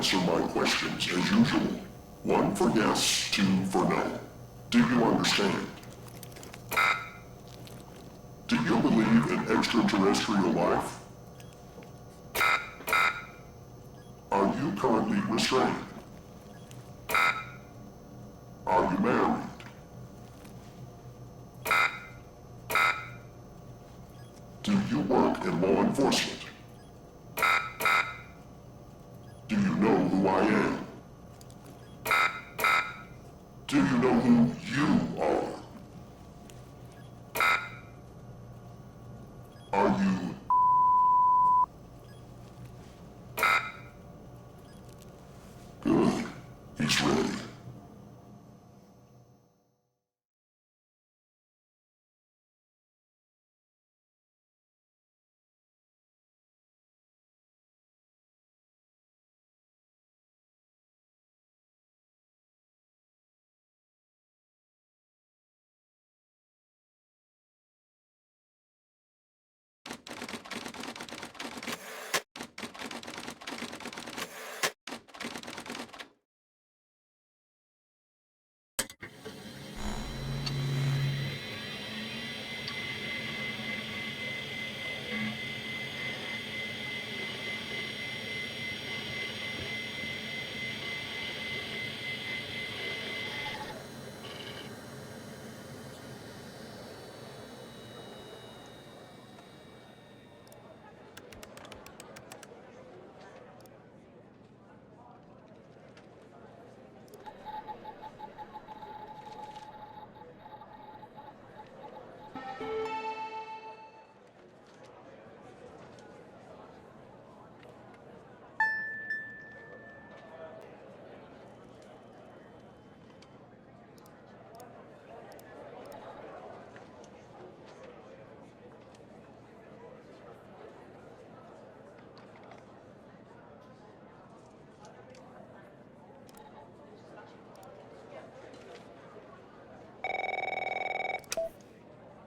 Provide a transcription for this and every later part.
answer my questions as usual. 1 for yes, 2 for no. Do you understand? Do you believe in extraterrestrial life? Are you currently restrained? Are you married? Do you work in law enforcement? Do you know who I am? Do you know who you are? Are you... Good. He's ready.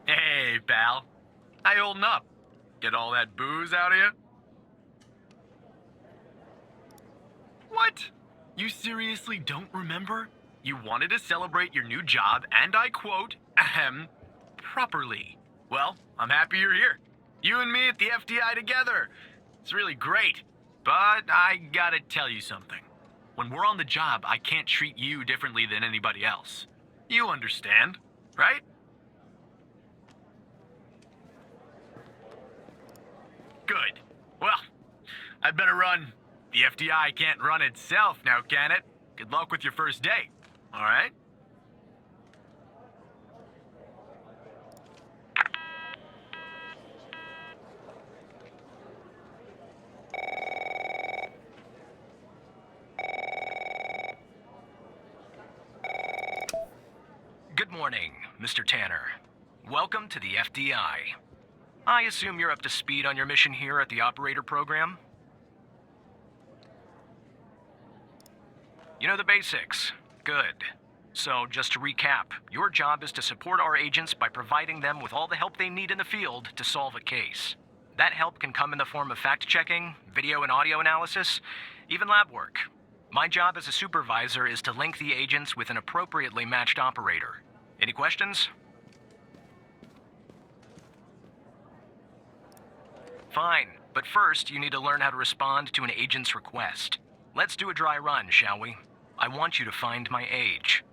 Hey, pal. How you holding up? Get all that booze out of you? What? You seriously don't remember? You wanted to celebrate your new job, and I quote, properly. Well, I'm happy you're here. You and me at the FDI together. It's really great. But I gotta tell you something. When we're on the job, I can't treat you differently than anybody else. You understand, right? Good. Well, I'd better run. The FDI can't run itself now, can it? Good luck with your first day, all right? Good morning, Mr. Tanner. Welcome to the FDI. I assume you're up to speed on your mission here at the operator program? You know the basics. Good. So, just to recap, your job is to support our agents by providing them with all the help they need in the field to solve a case. That help can come in the form of fact-checking, video and audio analysis, even lab work. My job as a supervisor is to link the agents with an appropriately matched operator. Any questions? Fine, but first you need to learn how to respond to an agent's request. Let's do a dry run, shall we? I want you to find my age.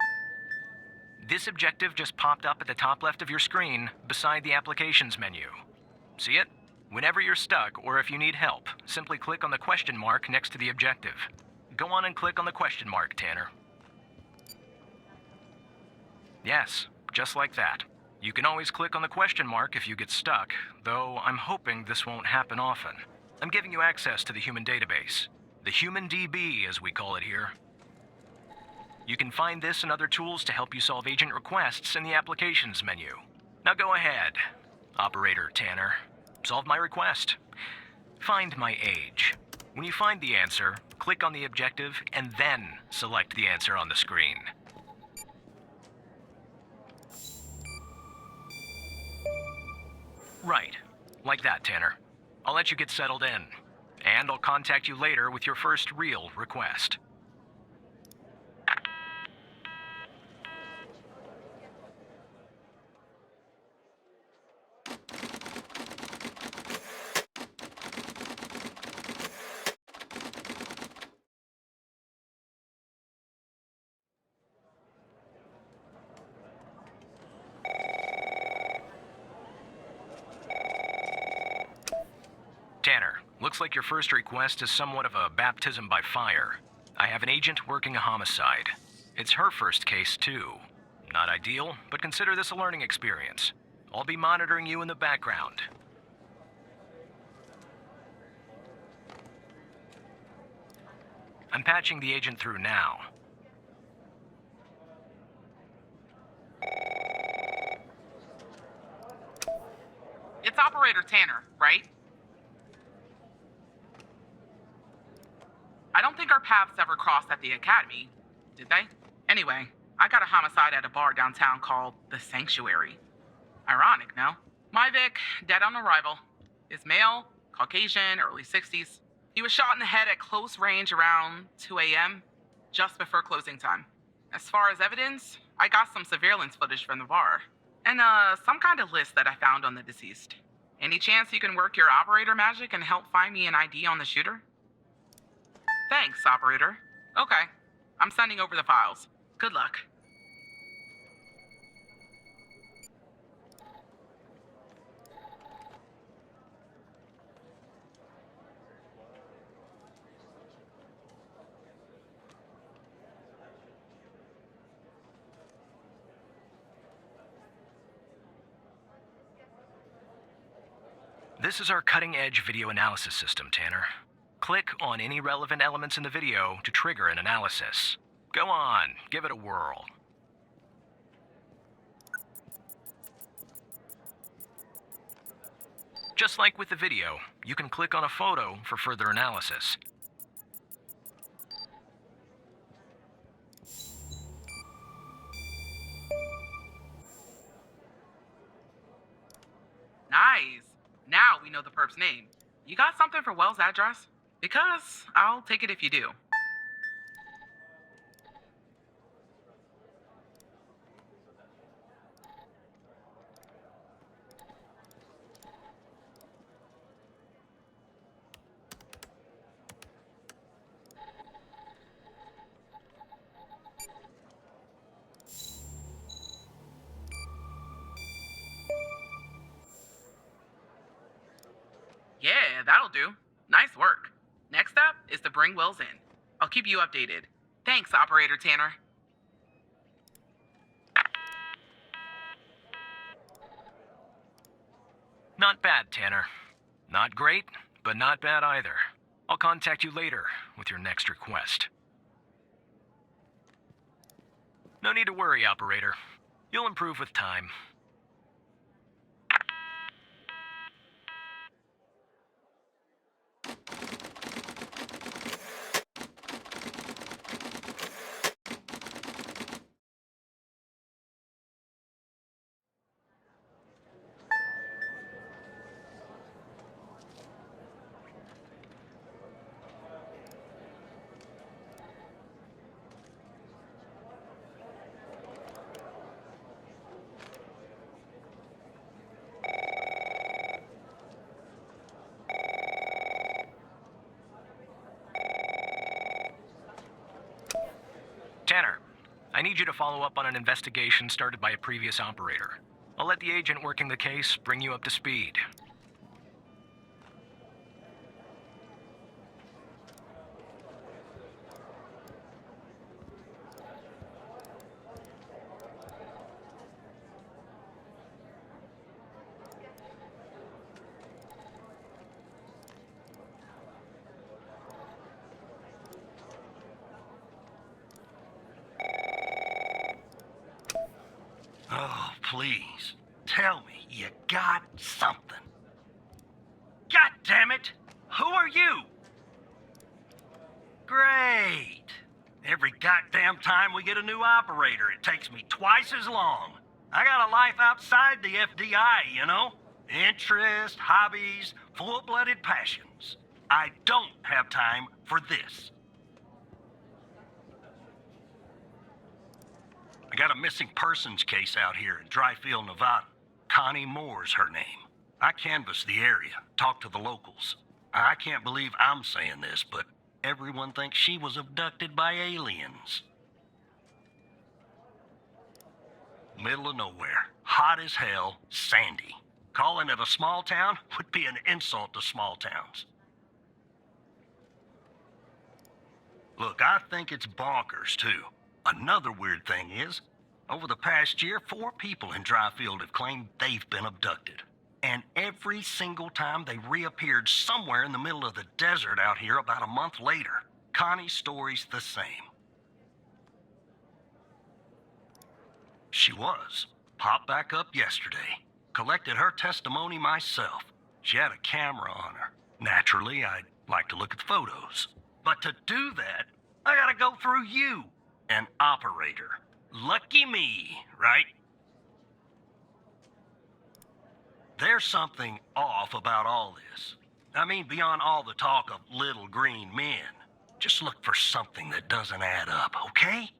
This objective just popped up at the top left of your screen, beside the applications menu. See it? Whenever you're stuck, or if you need help, simply click on the question mark next to the objective. Go on and click on the question mark, Tanner. Yes, just like that. You can always click on the question mark if you get stuck, though I'm hoping this won't happen often. I'm giving you access to the human database. The Human DB, as we call it here. You can find this and other tools to help you solve agent requests in the Applications menu. Now go ahead, Operator Tanner. Solve my request. Find my age. When you find the answer, click on the objective and then select the answer on the screen. Right. Like that, Tanner. I'll let you get settled in. And I'll contact you later with your first real request. Tanner, looks like your first request is somewhat of a baptism by fire. I have an agent working a homicide. It's her first case, too. Not ideal, but consider this a learning experience. I'll be monitoring you in the background. I'm patching the agent through now. It's Operator Tanner, right? I don't think our paths ever crossed at the academy, did they? Anyway, I got a homicide at a bar downtown called The Sanctuary. Ironic, no? My Vic, dead on arrival. Is male, Caucasian, early 60s. He was shot in the head at close range around 2 a.m., just before closing time. As far as evidence, I got some surveillance footage from the bar. And, some kind of list that I found on the deceased. Any chance you can work your operator magic and help find me an ID on the shooter? Thanks, operator. Okay. I'm sending over the files. Good luck. This is our cutting-edge video analysis system, Tanner. Click on any relevant elements in the video to trigger an analysis. Go on, give it a whirl. Just like with the video, you can click on a photo for further analysis. Nice. Now we know the perp's name. You got something for Wells' address? Because I'll take it if you do. Yeah, that'll do. Nice work. Next step is to bring Wells in. I'll keep you updated. Thanks, Operator Tanner. Not bad, Tanner. Not great, but not bad either. I'll contact you later with your next request. No need to worry, operator. You'll improve with time. Tanner, I need you to follow up on an investigation started by a previous operator. I'll let the agent working the case bring you up to speed. Oh, please. Tell me you got something. God damn it! Who are you? Great. Every goddamn time we get a new operator, it takes me twice as long. I got a life outside the FDI, you know? Interests, hobbies, full-blooded passions. I don't have time for this. I got a missing persons case out here in Dryfield, Nevada. Connie Moore's her name. I canvassed the area, talked to the locals. I can't believe I'm saying this, but everyone thinks she was abducted by aliens. Middle of nowhere, hot as hell, sandy. Calling it a small town would be an insult to small towns. Look, I think it's bonkers, too. Another weird thing is, over the past year, 4 people in Dryfield have claimed they've been abducted. And every single time they reappeared somewhere in the middle of the desert out here about a month later. Connie's story's the same. She was. Popped back up yesterday. Collected her testimony myself. She had a camera on her. Naturally, I'd like to look at the photos. But to do that, I gotta go through you, an operator. Lucky me, right? There's something off about all this. I mean, beyond all the talk of little green men. Just look for something that doesn't add up, okay?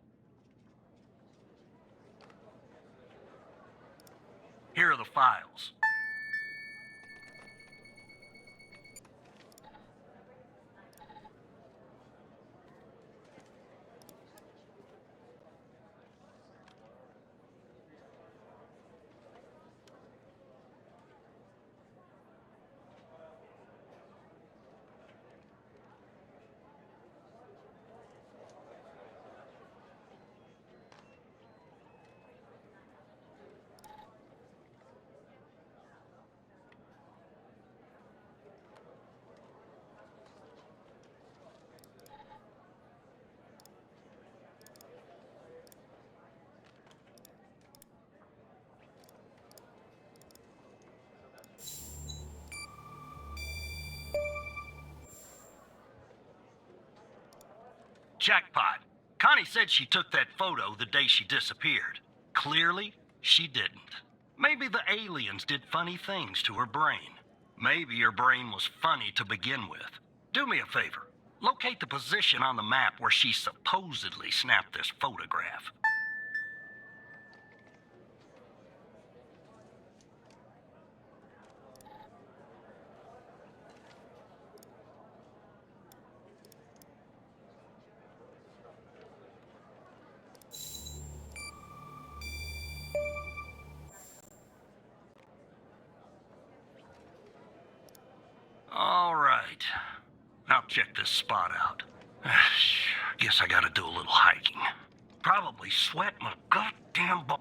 Here are the files. Jackpot. Connie said she took that photo the day she disappeared. Clearly, she didn't. Maybe the aliens did funny things to her brain. Maybe her brain was funny to begin with. Do me a favor. Locate the position on the map where she supposedly snapped this photograph. All right. I'll check this spot out. Guess I gotta do a little hiking. Probably sweat my goddamn balls.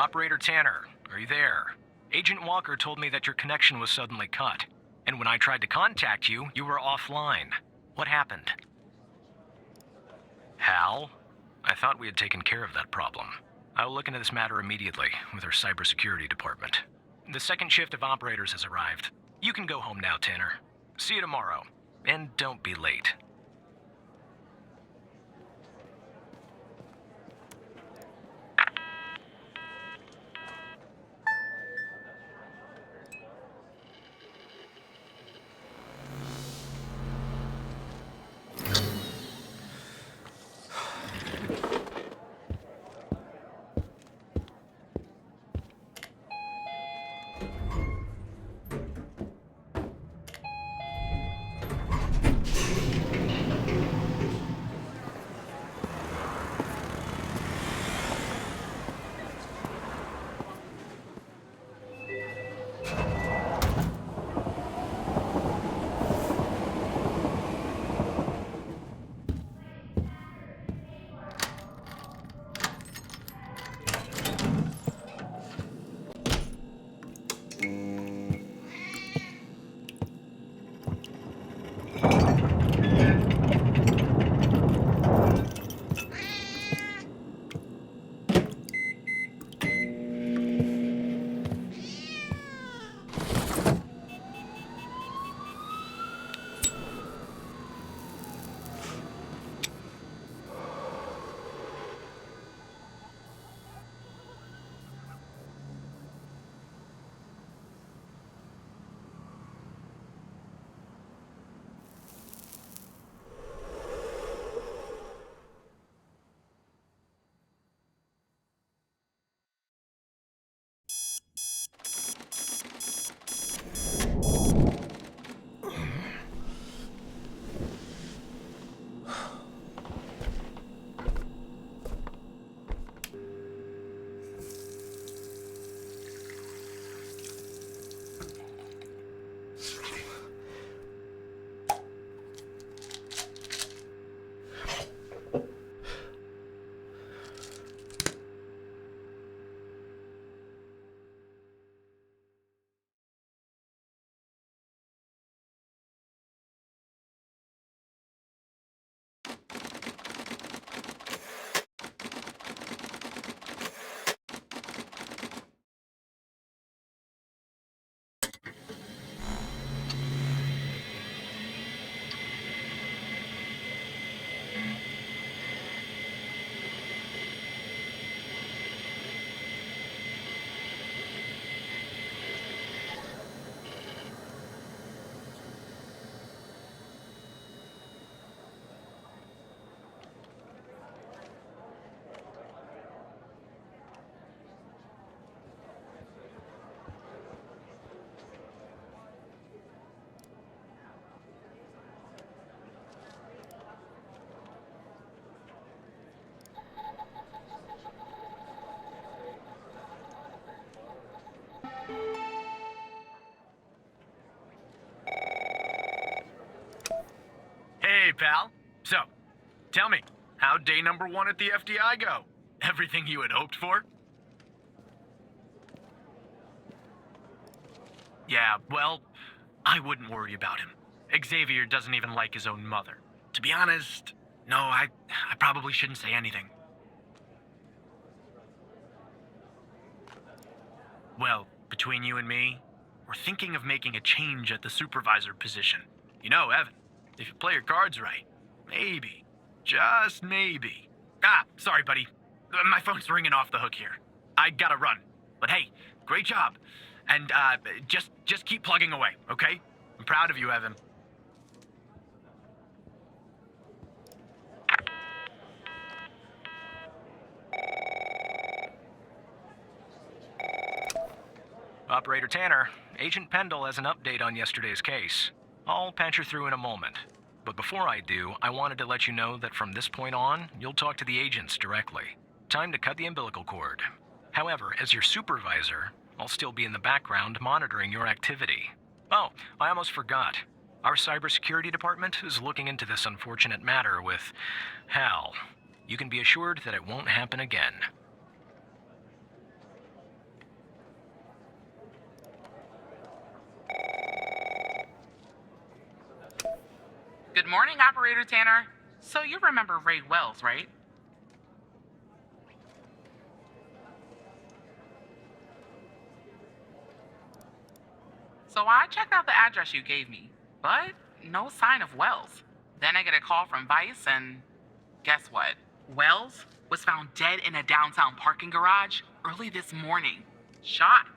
Operator Tanner, are you there? Agent Walker told me that your connection was suddenly cut, and when I tried to contact you, you were offline. What happened? Hal? I thought we had taken care of that problem. I will look into this matter immediately with our cybersecurity department. The second shift of operators has arrived. You can go home now, Tanner. See you tomorrow. And don't be late. Hey, pal. So, tell me, how'd day number 1 at the FDI go? Everything you had hoped for? Yeah, well, I wouldn't worry about him. Xavier doesn't even like his own mother. To be honest, no, I probably shouldn't say anything. Well, between you and me, we're thinking of making a change at the supervisor position. You know, Evan, if you play your cards right, maybe, just maybe. Ah, sorry, buddy. My phone's ringing off the hook here. I gotta run. But hey, great job. And, just keep plugging away, okay? I'm proud of you, Evan. Operator Tanner, Agent Pendle has an update on yesterday's case. I'll patch her through in a moment. But before I do, I wanted to let you know that from this point on, you'll talk to the agents directly. Time to cut the umbilical cord. However, as your supervisor, I'll still be in the background monitoring your activity. Oh, I almost forgot. Our cybersecurity department is looking into this unfortunate matter with Hal. You can be assured that it won't happen again. Good morning, Operator Tanner. So you remember Ray Wells, right? So I checked out the address you gave me, but no sign of Wells. Then I get a call from Vice, and guess what? Wells was found dead in a downtown parking garage early this morning. Shot.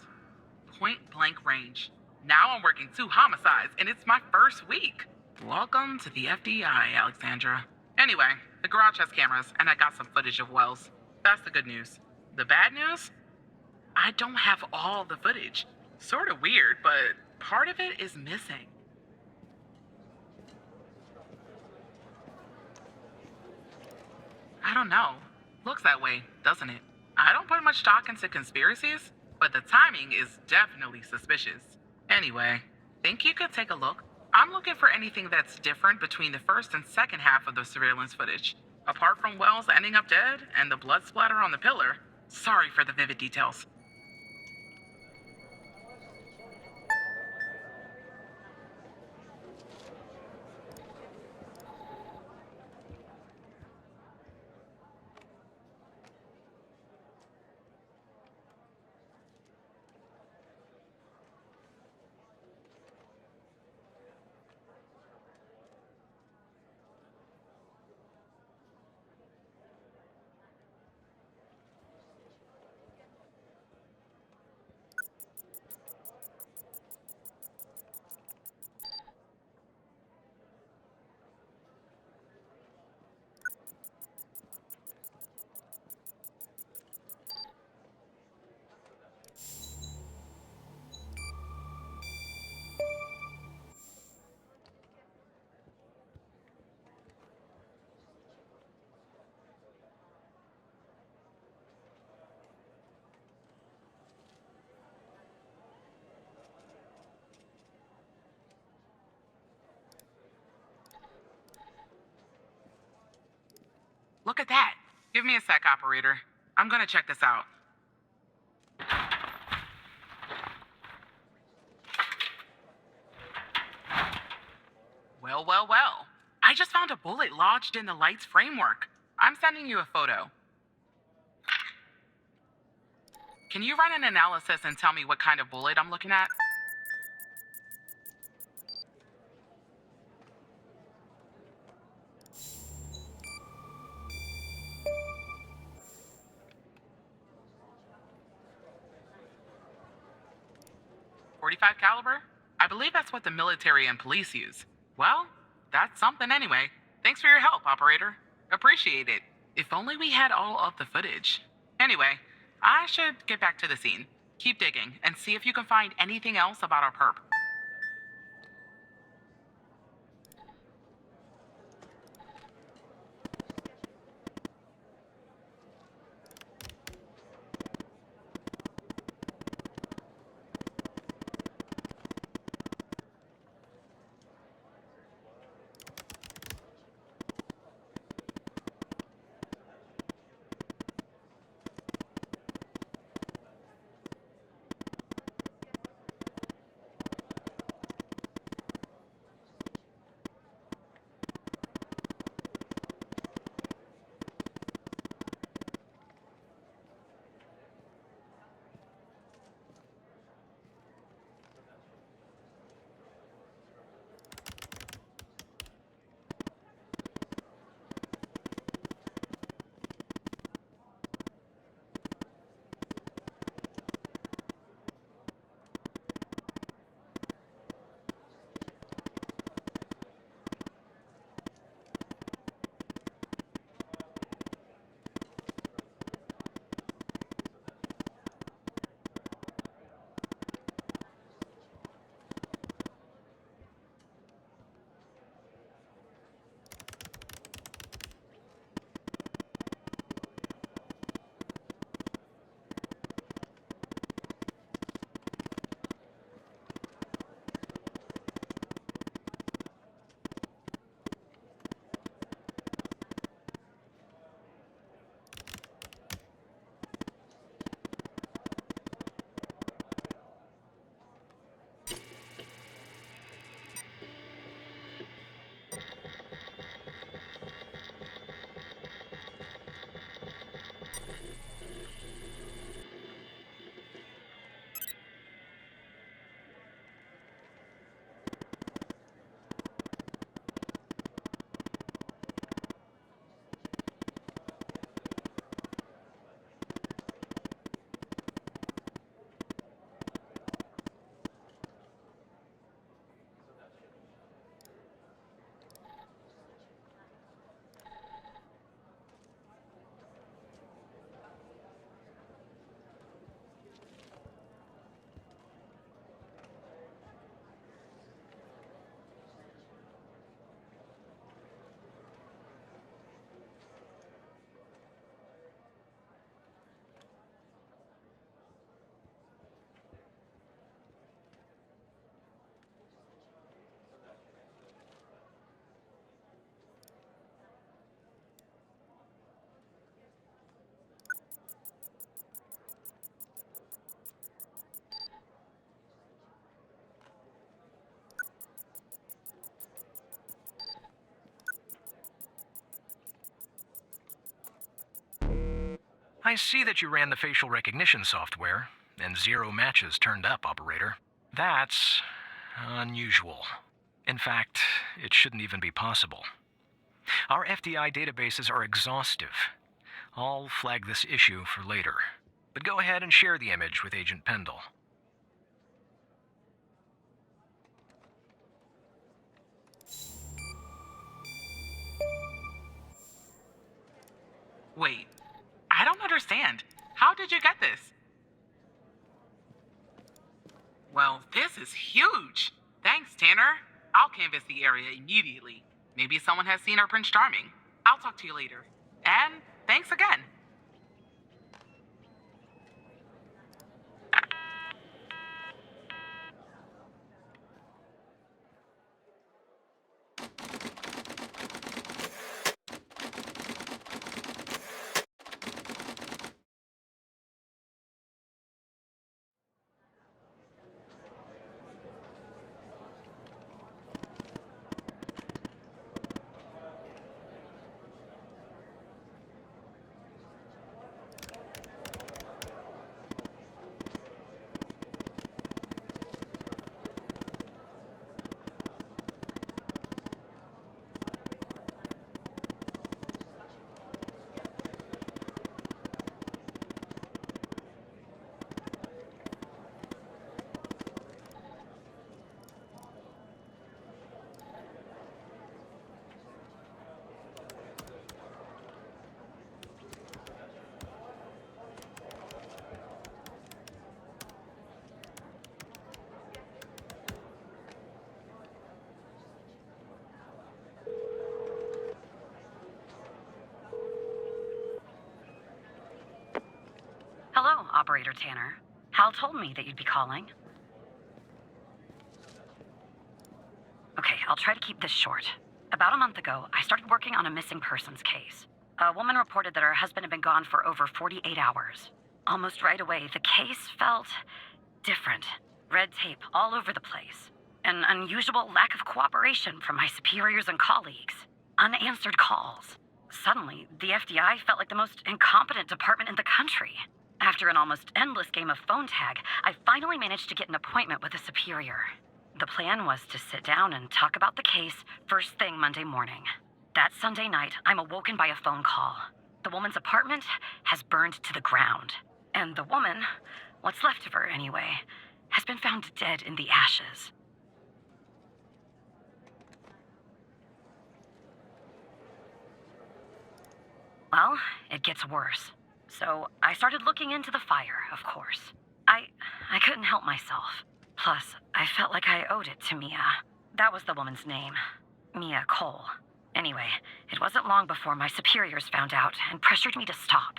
Point blank range. Now I'm working 2 homicides, and it's my first week. Welcome to the FDI, Alexandra. Anyway, the garage has cameras, and I got some footage of Wells. That's the good news. The bad news? I don't have all the footage. Sort of weird, but part of it is missing. I don't know. Looks that way, doesn't it? I don't put much stock into conspiracies, but the timing is definitely suspicious. Anyway, think you could take a look? I'm looking for anything that's different between the first and second half of the surveillance footage. Apart from Wells ending up dead and the blood splatter on the pillar. Sorry for the vivid details. Look at that. Give me a sec, operator. I'm gonna check this out. Well. I just found a bullet lodged in the light's framework. I'm sending you a photo. Can you run an analysis and tell me what kind of bullet I'm looking at? .45 caliber? I believe that's what the military and police use. Well, that's something anyway. Thanks for your help, operator. Appreciate it. If only we had all of the footage. Anyway, I should get back to the scene. Keep digging and see if you can find anything else about our perp. I see that you ran the facial recognition software, and 0 matches turned up, Operator. That's unusual. In fact, it shouldn't even be possible. Our FDI databases are exhaustive. I'll flag this issue for later. But go ahead and share the image with Agent Pendle. Wait, I don't understand. How did you get this? Well, this is huge. Thanks, Tanner. I'll canvass the area immediately. Maybe someone has seen our Prince Charming. I'll talk to you later. And thanks again. Hello, Operator Tanner. Hal told me that you'd be calling. Okay, I'll try to keep this short. About a month ago, I started working on a missing persons case. A woman reported that her husband had been gone for over 48 hours. Almost right away, the case felt different. Red tape all over the place. An unusual lack of cooperation from my superiors and colleagues. Unanswered calls. Suddenly, the FDI felt like the most incompetent department in the country. After an almost endless game of phone tag, I finally managed to get an appointment with a superior. The plan was to sit down and talk about the case first thing Monday morning. That Sunday night, I'm awoken by a phone call. The woman's apartment has burned to the ground. And the woman, what's left of her anyway, has been found dead in the ashes. Well, it gets worse. So I started looking into the fire, of course. I couldn't help myself. Plus, I felt like I owed it to Mia. That was the woman's name. Mia Cole. Anyway, it wasn't long before my superiors found out and pressured me to stop.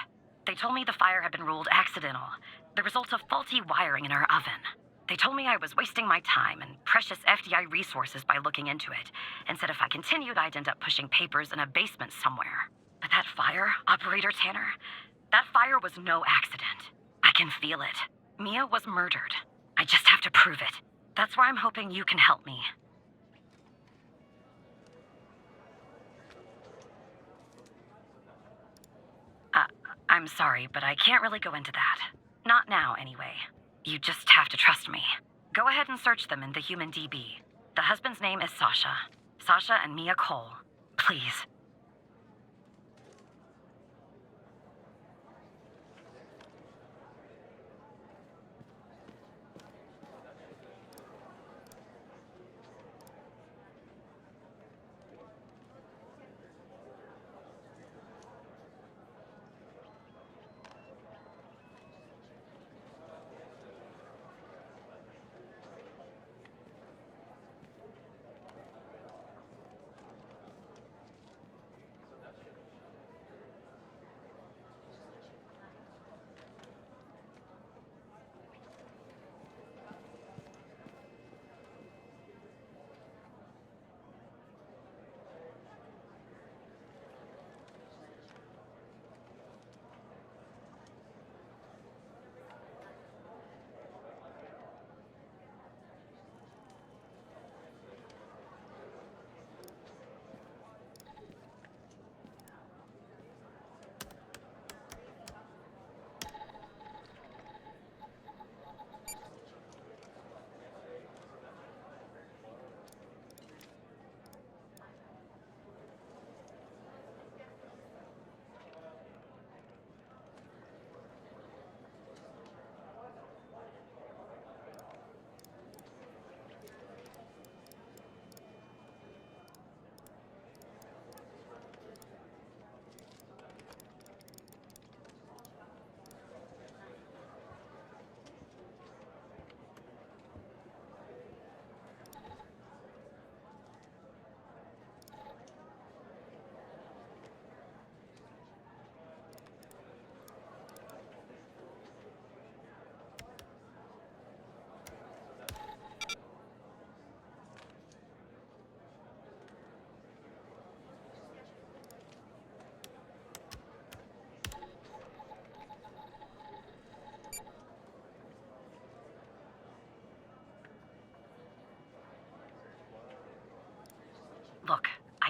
They told me the fire had been ruled accidental, the result of faulty wiring in our oven. They told me I was wasting my time and precious FDI resources by looking into it, and said if I continued, I'd end up pushing papers in a basement somewhere. But that fire, Operator Tanner, that fire was no accident. I can feel it. Mia was murdered. I just have to prove it. That's where I'm hoping you can help me. I'm sorry, but I can't really go into that. Not now, anyway. You just have to trust me. Go ahead and search them in the human DB. The husband's name is Sasha. Sasha and Mia Cole. Please.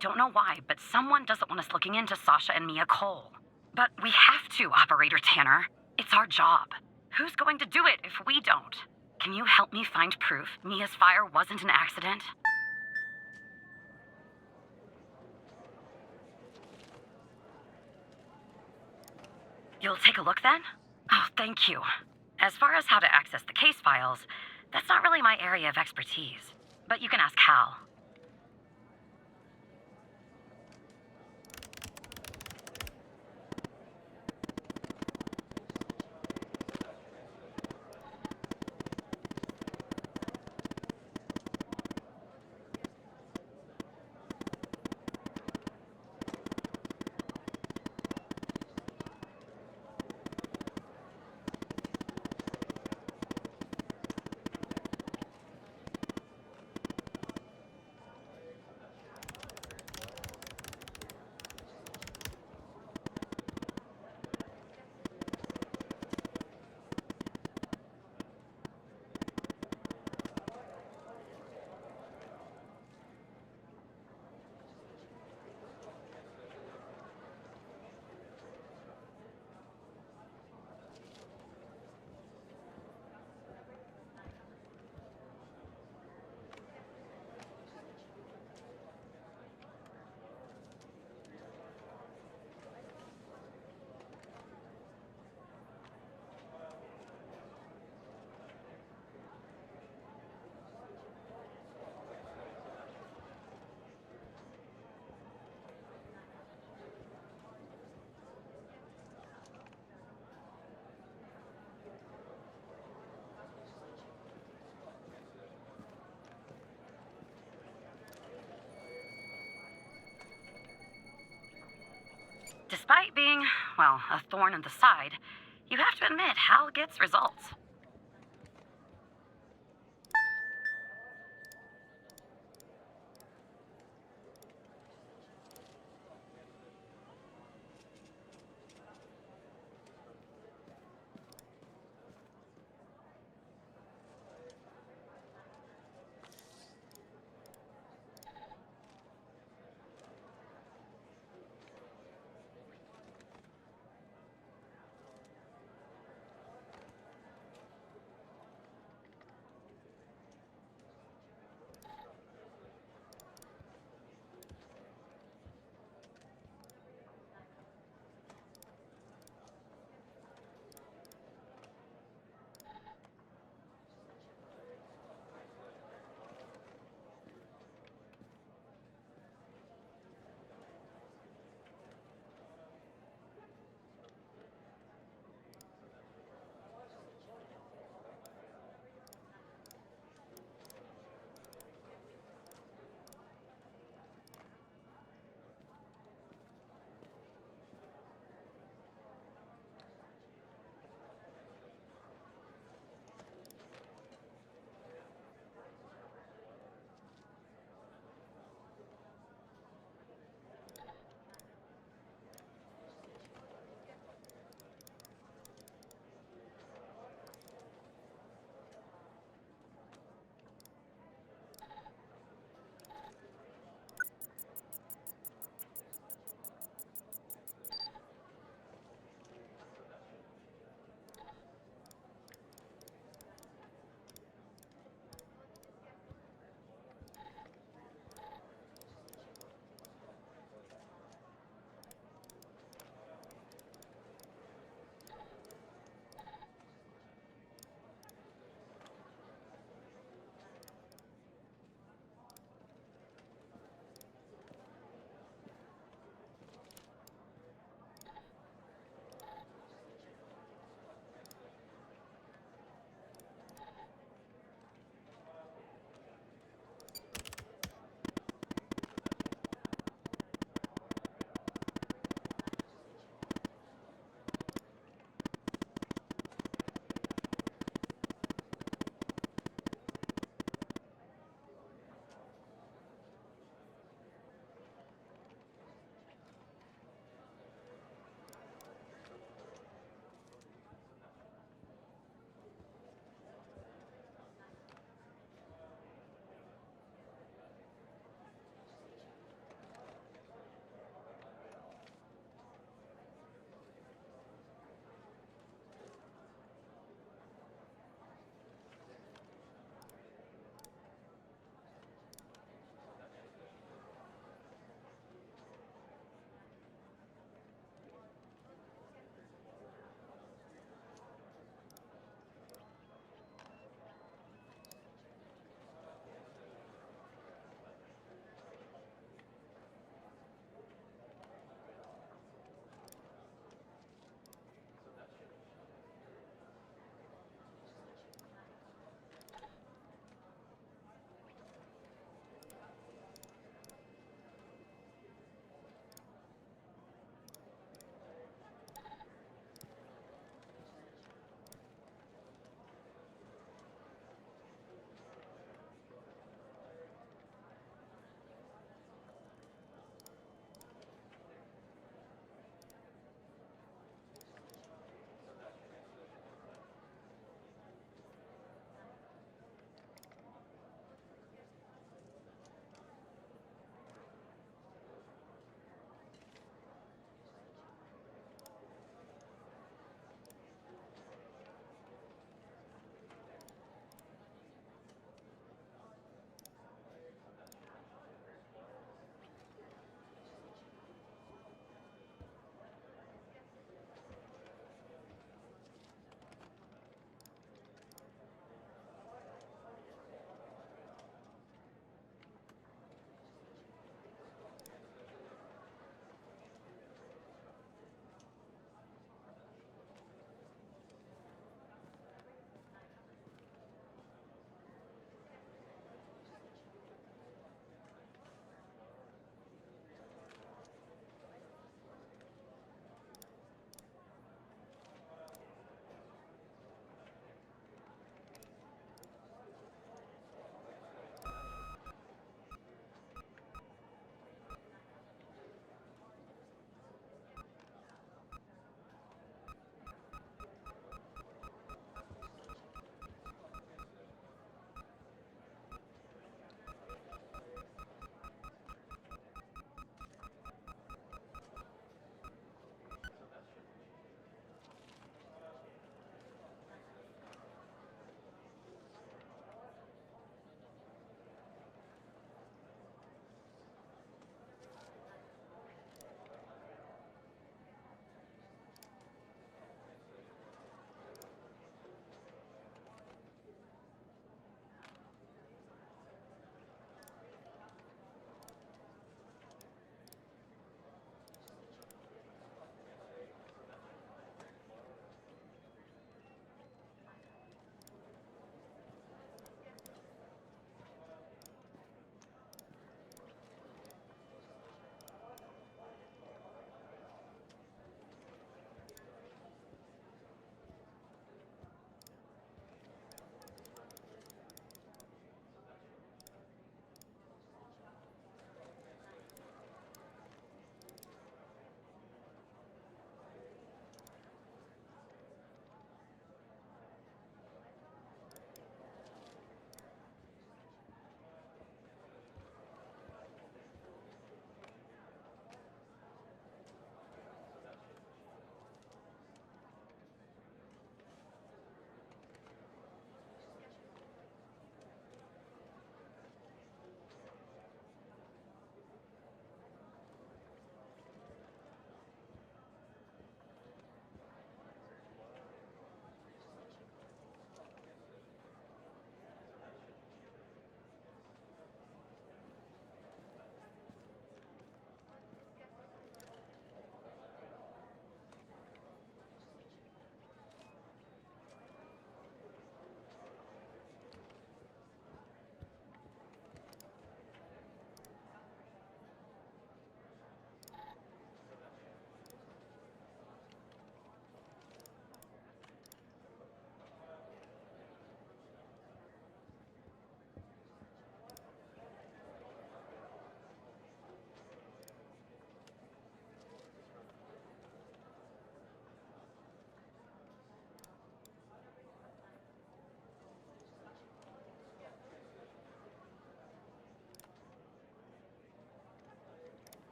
don't know why, but someone doesn't want us looking into Sasha and Mia Cole. But we have to, Operator Tanner. It's our job. Who's going to do it if we don't? Can you help me find proof Mia's fire wasn't an accident? You'll take a look then? Oh, thank you. As far as how to access the case files, that's not really my area of expertise. But you can ask Hal. Despite being, well, a thorn in the side, you have to admit Hal gets results.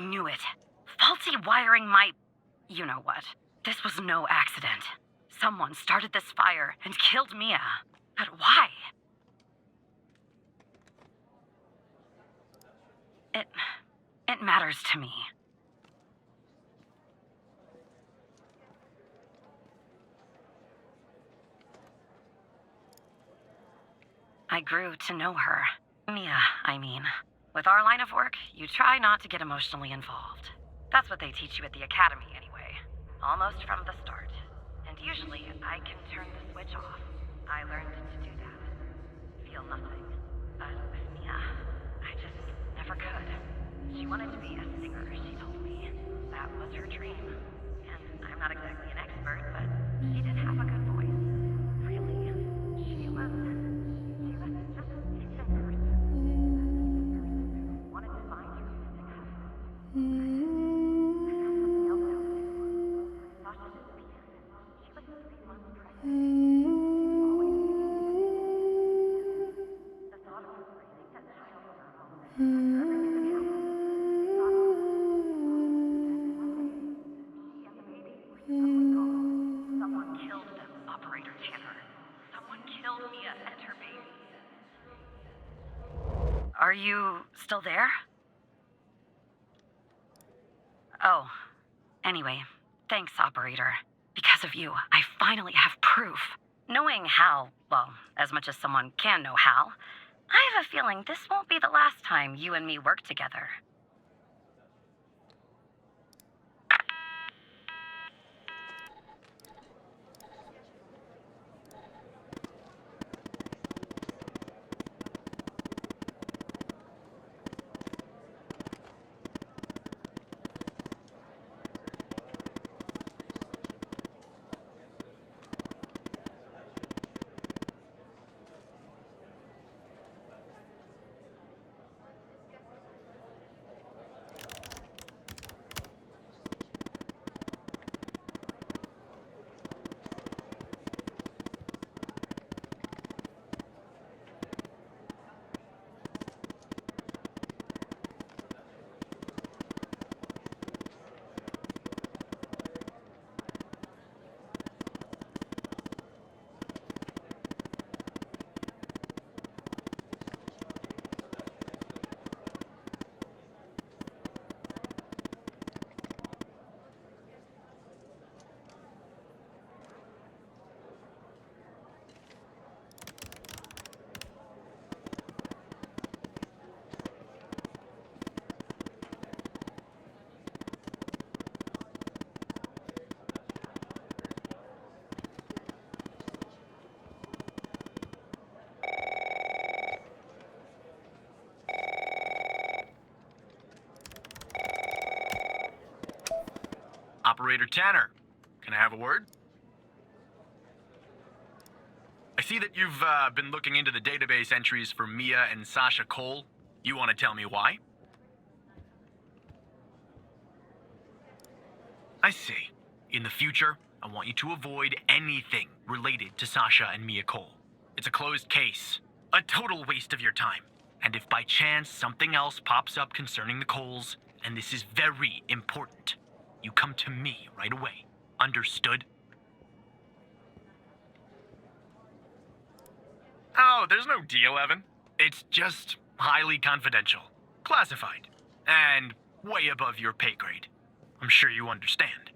knew it. Faulty wiring my... you know what. This was no accident. Someone started this fire and killed Mia. But why? It matters to me. I grew to know her. Mia, I mean. With our line of work, you try not to get emotionally involved. That's what they teach you at the academy, anyway. Almost from the start. And usually, I can turn the switch off. I learned to do that. Feel nothing. But with Mia, I just never could. She wanted to be a singer, she told me. That was her dream. And I'm not exactly an expert, but she did have a good voice. Really. She was just a decent person. Wanted to find her music husband. I found something else out too. Sasha disappeared. She was 3 months pregnant. Always the thought of her raising that child on her own after everything that happened. She and the baby were suddenly gone. Someone killed them, Operator Tanner. Someone killed Mia and her baby. Are you still there? Oh, anyway, thanks, Operator. Because of you, I finally have proof. Knowing Hal, well, as much as someone can know Hal, I have a feeling this won't be the last time you and me work together. Operator Tanner, can I have a word? I see that you've been looking into the database entries for Mia and Sasha Cole. You want to tell me why? I see. In the future, I want you to avoid anything related to Sasha and Mia Cole. It's a closed case. A total waste of your time. And if by chance something else pops up concerning the Coles, and this is very important, you come to me right away. Understood? Oh, there's no deal, Evan. It's just highly confidential, classified, and way above your pay grade. I'm sure you understand.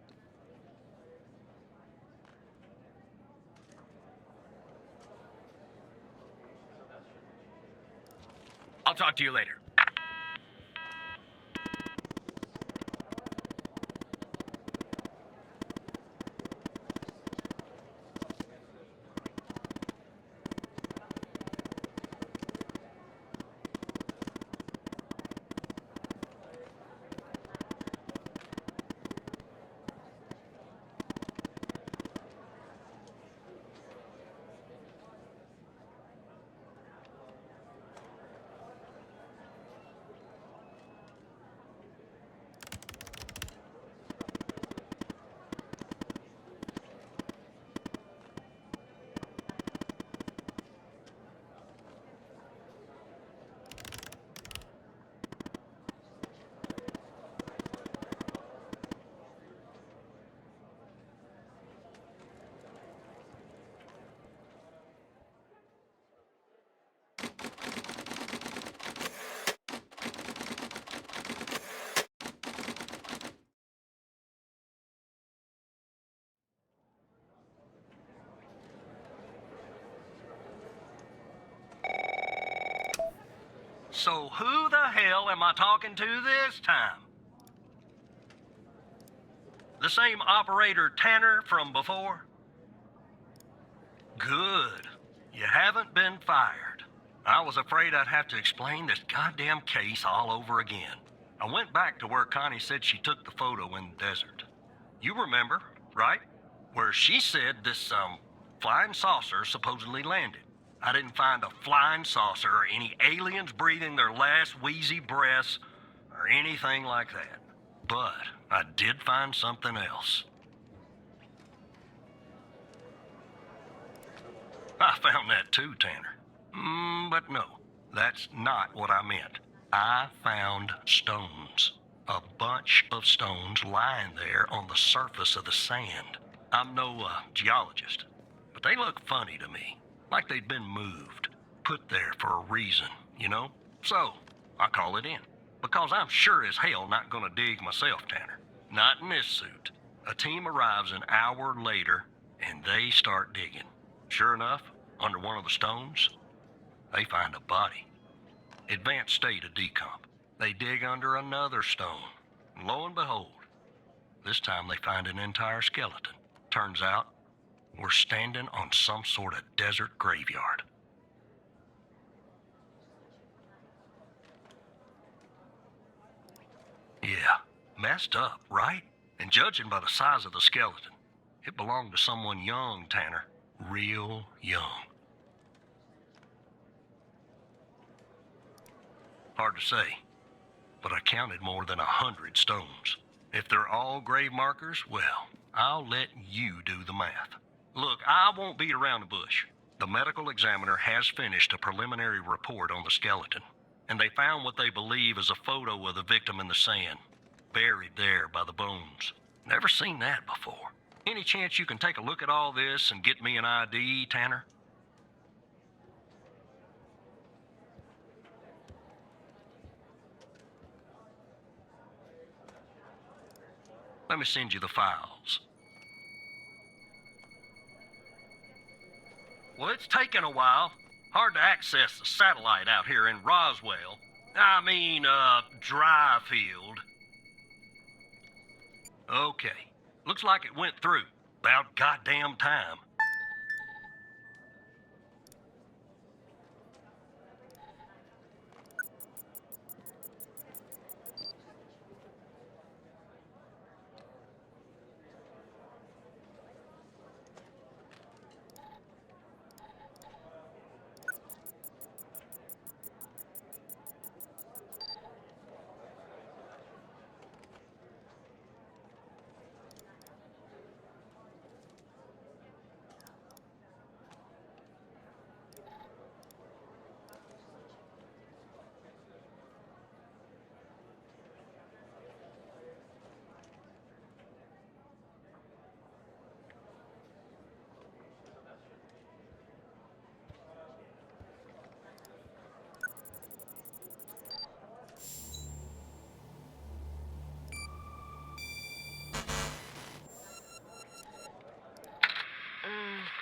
I'll talk to you later. So who the hell am I talking to this time? The same operator Tanner from before? Good. You haven't been fired. I was afraid I'd have to explain this goddamn case all over again. I went back to where Connie said she took the photo in the desert. You remember, right? Where she said this, flying saucer supposedly landed. I didn't find a flying saucer or any aliens breathing their last wheezy breaths or anything like that. But I did find something else. I found that too, Tanner. But no, that's not what I meant. I found stones. A bunch of stones lying there on the surface of the sand. I'm no geologist, but they look funny to me. Like they'd been moved. Put there for a reason, you know? So, I call it in. Because I'm sure as hell not gonna dig myself, Tanner. Not in this suit. A team arrives an hour later, and they start digging. Sure enough, under one of the stones, they find a body. Advanced state of decomp. They dig under another stone. And lo and behold, this time they find an entire skeleton. Turns out, we're standing on some sort of desert graveyard. Yeah, messed up, right? And judging by the size of the skeleton, it belonged to someone young, Tanner. Real young. Hard to say, but I counted more than 100 stones. If they're all grave markers, well, I'll let you do the math. Look, I won't beat around the bush. The medical examiner has finished a preliminary report on the skeleton, and they found what they believe is a photo of the victim in the sand, buried there by the bones. Never seen that before. Any chance you can take a look at all this and get me an ID, Tanner? Let me send you the files. Well, it's taken a while. Hard to access the satellite out here in Roswell. Dryfield. Okay. Looks like it went through. About goddamn time.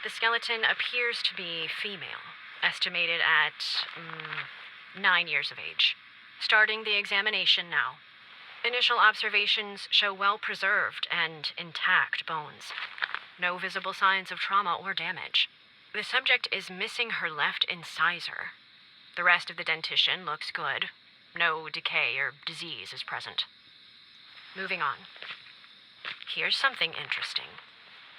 The skeleton appears to be female, estimated at 9 years of age. Starting the examination now. Initial observations show well-preserved and intact bones. No visible signs of trauma or damage. The subject is missing her left incisor. The rest of the dentition looks good. No decay or disease is present. Moving on. Here's something interesting.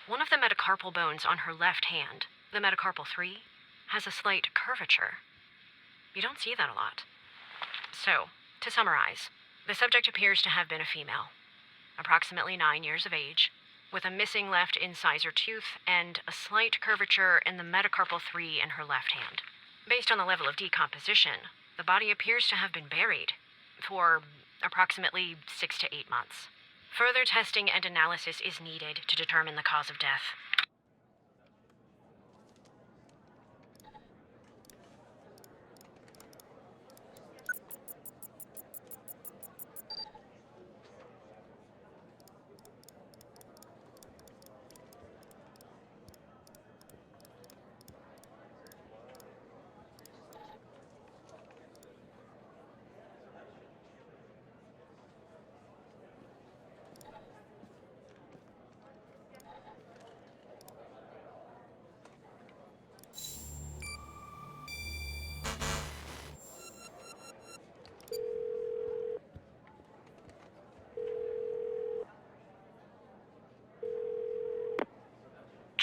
One of the metacarpal bones on her left hand, the metacarpal 3, has a slight curvature. You don't see that a lot. So, to summarize, the subject appears to have been a female, approximately 9 years of age, with a missing left incisor tooth and a slight curvature in the metacarpal 3 in her left hand. Based on the level of decomposition, the body appears to have been buried for approximately 6 to 8 months. Further testing and analysis is needed to determine the cause of death.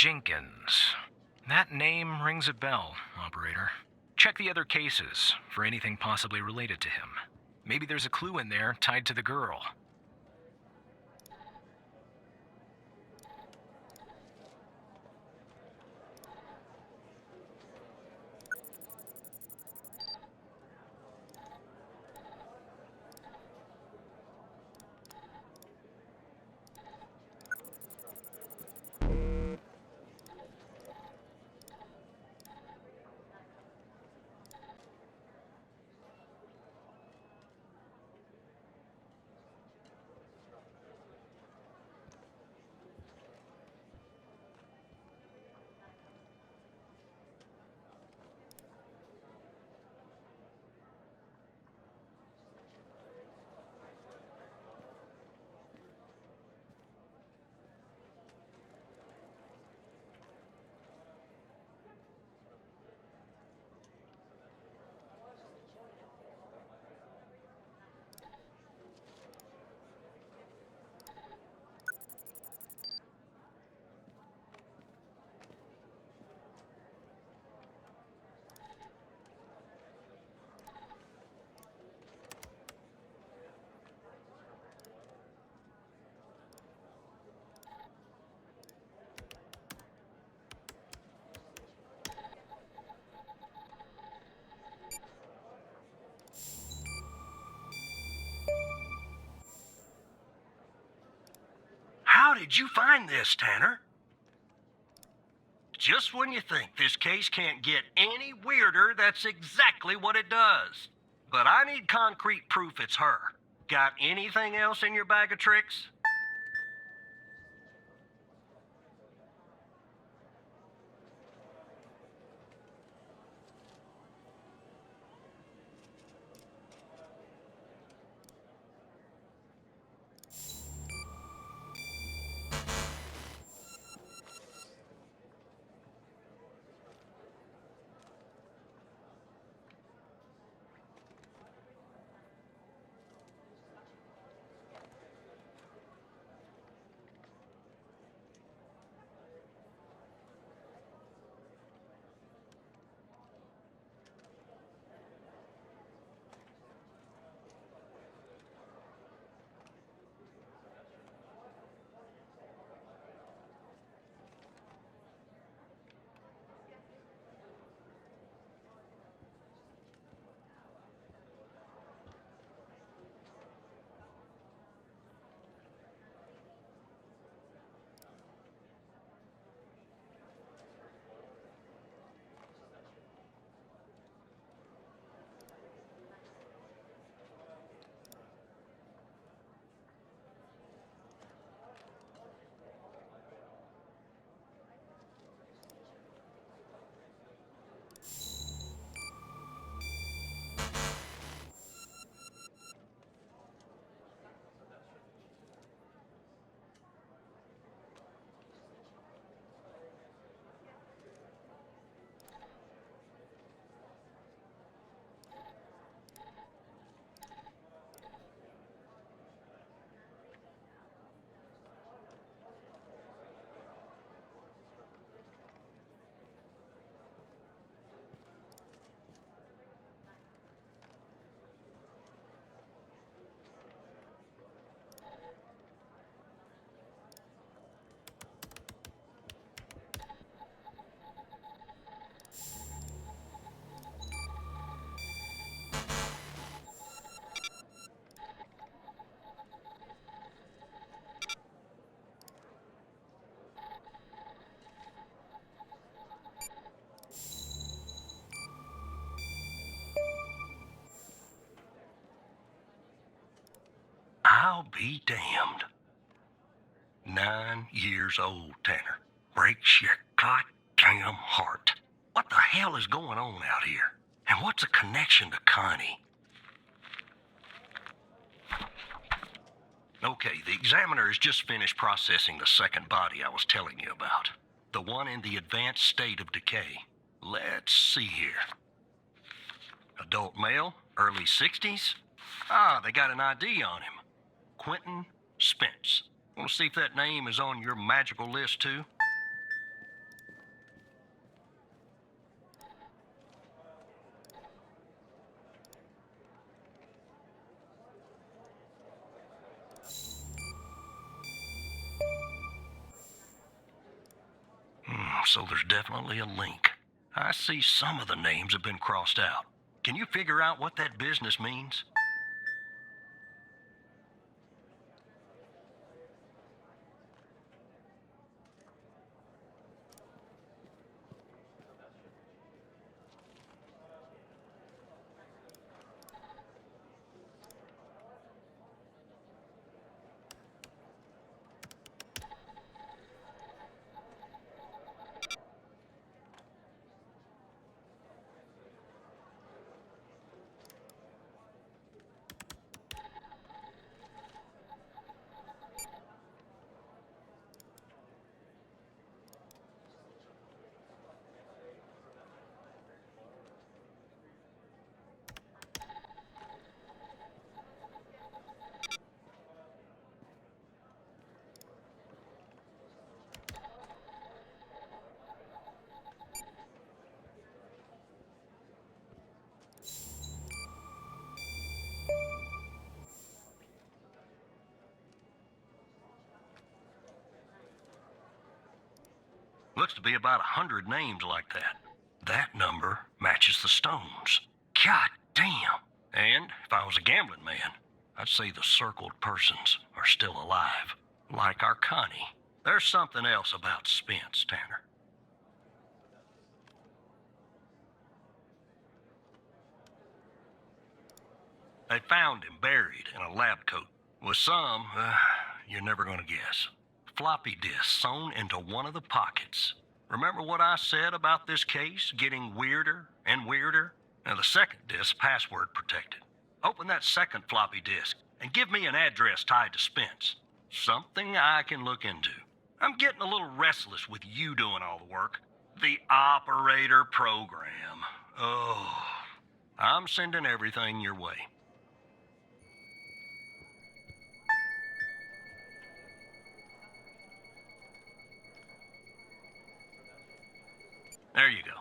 Jenkins. That name rings a bell, operator. Check the other cases for anything possibly related to him. Maybe there's a clue in there tied to the girl. How did you find this, Tanner? Just when you think this case can't get any weirder, that's exactly what it does. But I need concrete proof it's her. Got anything else in your bag of tricks? I'll be damned. 9 years old, Tanner. Breaks your goddamn heart. What the hell is going on out here? And what's a connection to Connie? Okay, the examiner has just finished processing the second body I was telling you about. The one in the advanced state of decay. Let's see here. Adult male, early 60s. Ah, they got an ID on him. Quentin Spence. Want to see if that name is on your magical list, too? So there's definitely a link. I see some of the names have been crossed out. Can you figure out what that business means? Looks to be about 100 names like that. That number matches the stones. God damn. And if I was a gambling man, I'd say the circled persons are still alive. Like our Connie. There's something else about Spence, Tanner. They found him buried in a lab coat with some, you're never gonna guess. Floppy disk sewn into one of the pockets. Remember what I said about this case getting weirder and weirder? Now the second disk password protected. Open that second floppy disk and give me an address tied to Spence. Something I can look into. I'm getting a little restless with you doing all the work. The operator program. Oh, I'm sending everything your way. There you go.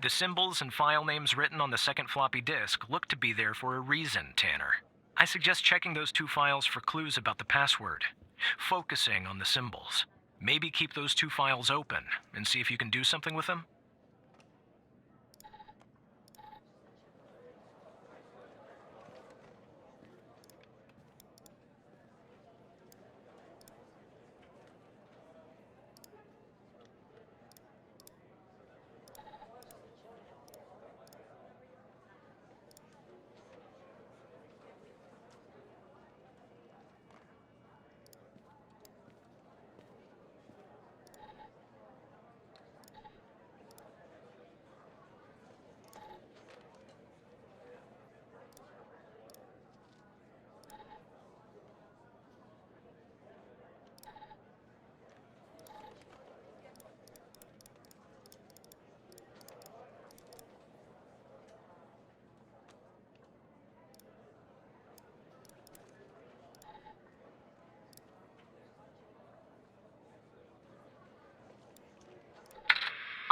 The symbols and file names written on the second floppy disk look to be there for a reason, Tanner. I suggest checking those two files for clues about the password. Focusing on the symbols. Maybe keep those two files open and see if you can do something with them.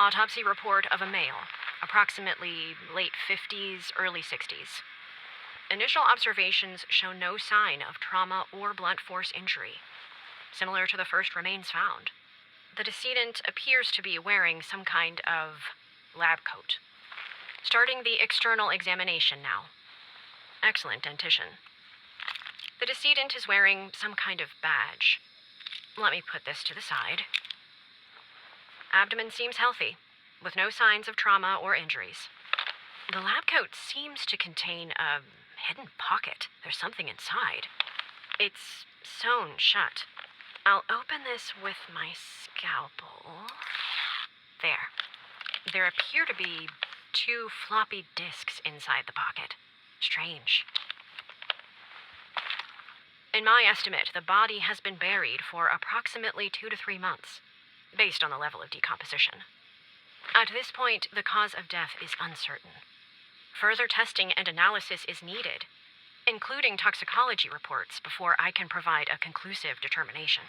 Autopsy report of a male, approximately late 50s, early 60s. Initial observations show no sign of trauma or blunt force injury, similar to the first remains found. The decedent appears to be wearing some kind of lab coat. Starting the external examination now. Excellent dentition. The decedent is wearing some kind of badge. Let me put this to the side. Abdomen seems healthy, with no signs of trauma or injuries. The lab coat seems to contain a hidden pocket. There's something inside. It's sewn shut. I'll open this with my scalpel. There. There appear to be 2 floppy disks inside the pocket. Strange. In my estimate, the body has been buried for approximately 2 to 3 months, based on the level of decomposition. At this point, the cause of death is uncertain. Further testing and analysis is needed, including toxicology reports, before I can provide a conclusive determination.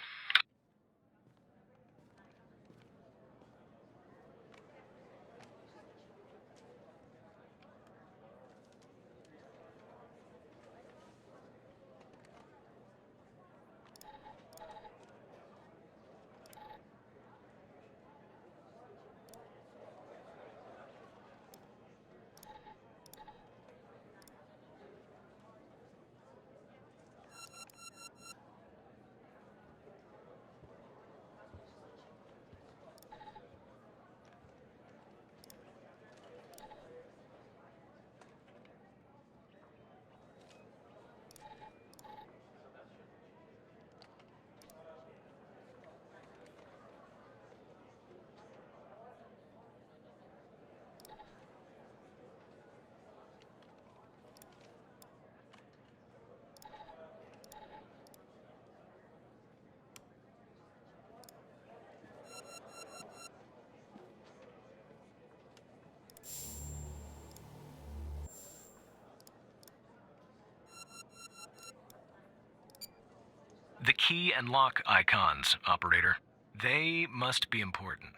The key and lock icons, operator. They must be important.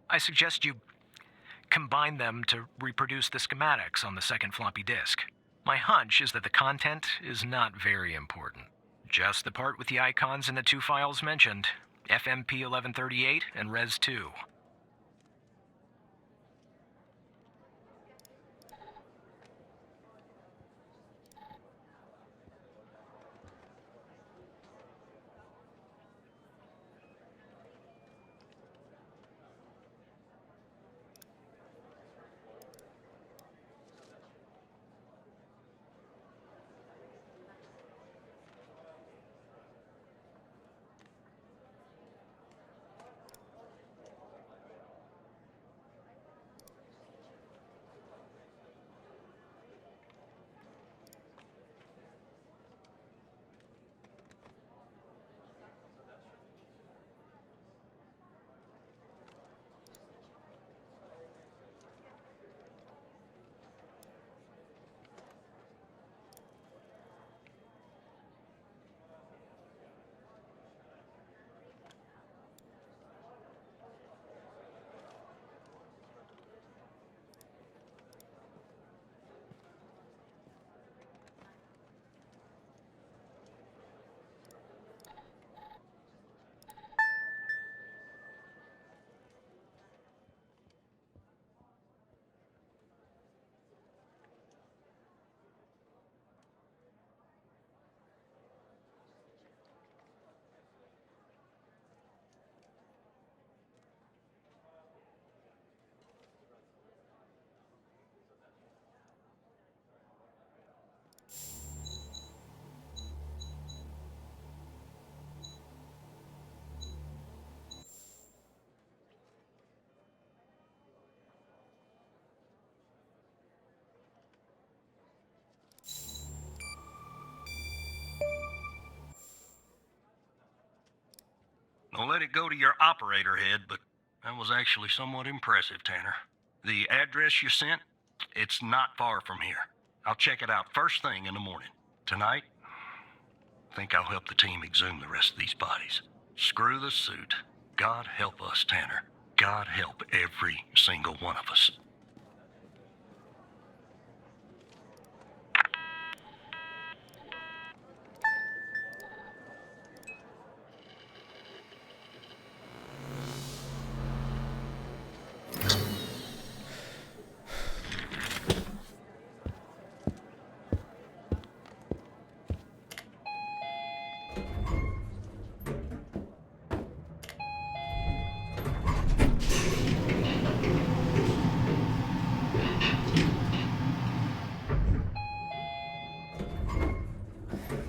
I suggest you combine them to reproduce the schematics on the second floppy disk. My hunch is that the content is not very important. Just the part with the icons in the two files mentioned, FMP 1138 and Res 2. Don't let it go to your operator head, but that was actually somewhat impressive, Tanner. The address you sent, it's not far from here. I'll check it out first thing in the morning. Tonight, I think I'll help the team exhume the rest of these bodies. Screw the suit. God help us, Tanner. God help every single one of us.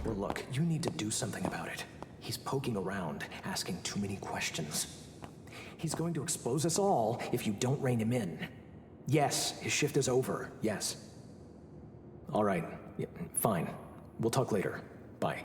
Well, look, you need to do something about it. He's poking around, asking too many questions. He's going to expose us all if you don't rein him in. Yes, his shift is over. Yes. All right. Yeah, fine. We'll talk later. Bye.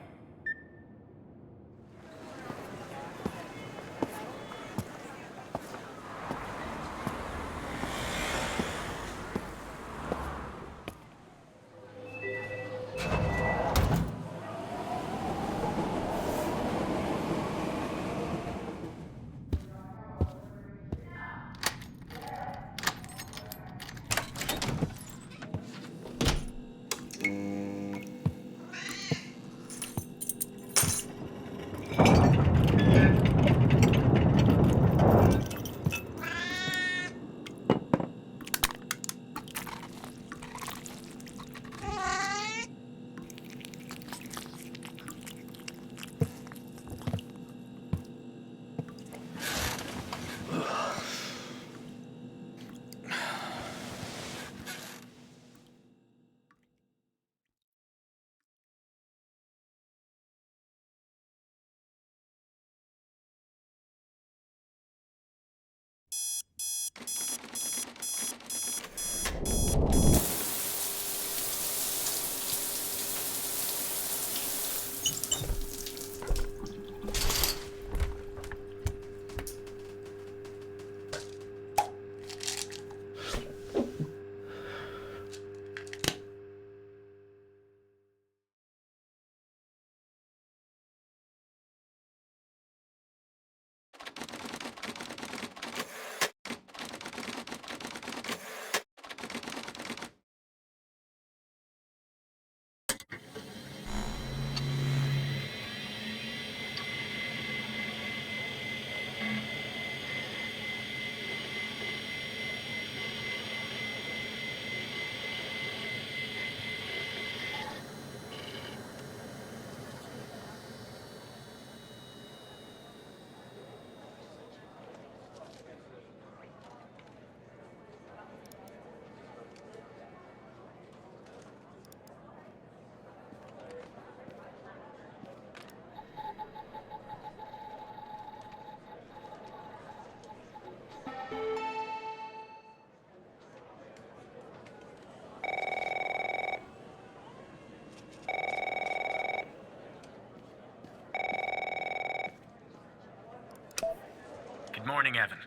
Morning, Evan.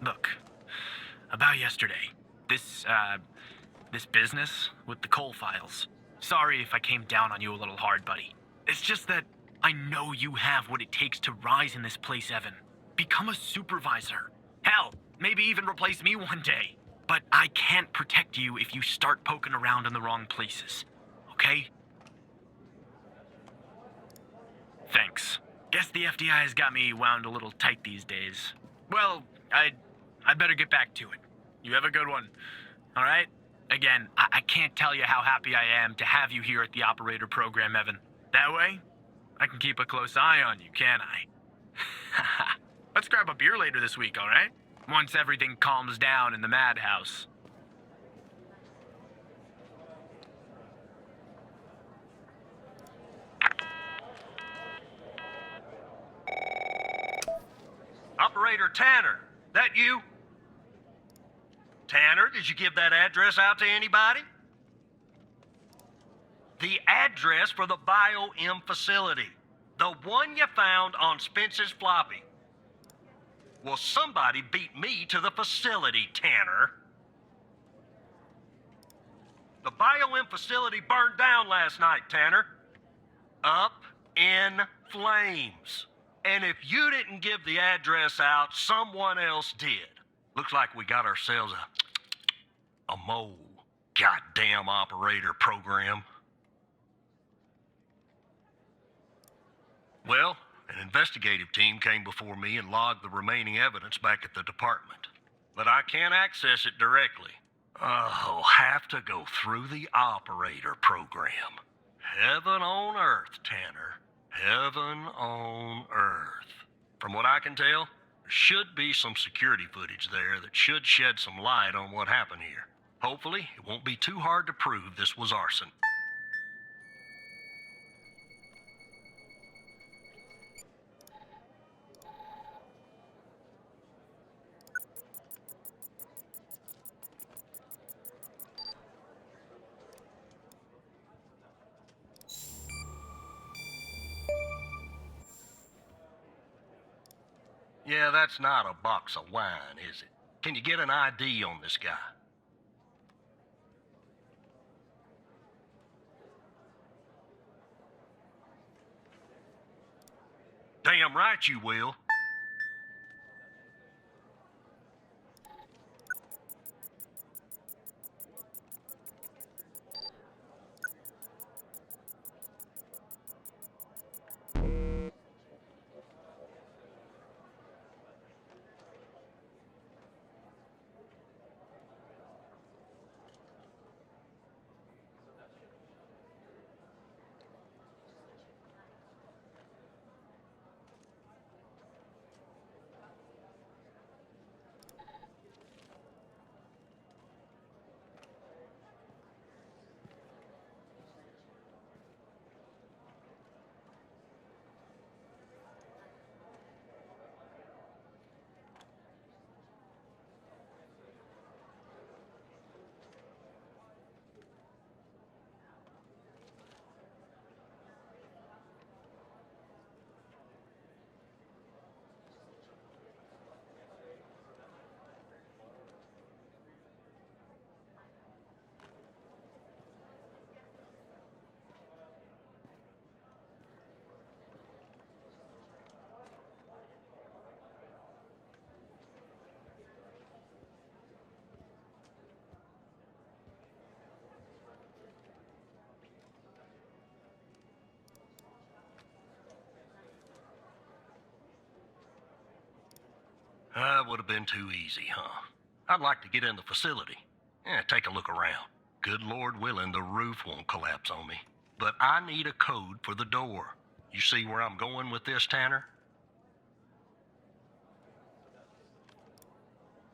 Look, about yesterday. This business with the coal files. Sorry if I came down on you a little hard, buddy. It's just that I know you have what it takes to rise in this place, Evan. Become a supervisor. Hell, maybe even replace me one day. But I can't protect you if you start poking around in the wrong places. Okay? Thanks. Guess the FDI has got me wound a little tight these days. Well, I'd better get back to it. You have a good one. All right? Again, I can't tell you how happy I am to have you here at the operator program, Evan. That way, I can keep a close eye on you, can't I? Let's grab a beer later this week, all right? Once everything calms down in the madhouse. Operator Tanner, that you? Tanner, did you give that address out to anybody? The address for the BioM facility. The one you found on Spence's floppy. Well, somebody beat me to the facility, Tanner. The BioM facility burned down last night, Tanner. Up in flames. And if you didn't give the address out, someone else did. Looks like we got ourselves a mole. Goddamn operator program. Well, an investigative team came before me and logged the remaining evidence back at the department. But I can't access it directly. I'll have to go through the operator program. Heaven on earth, Tanner. Heaven on earth. From what I can tell, there should be some security footage there that should shed some light on what happened here. Hopefully, it won't be too hard to prove this was arson. Yeah, that's not a box of wine, is it? Can you get an ID on this guy? Damn right you will. That would have been too easy, huh? I'd like to get in the facility. Take a look around. Good Lord willing, the roof won't collapse on me. But I need a code for the door. You see where I'm going with this, Tanner?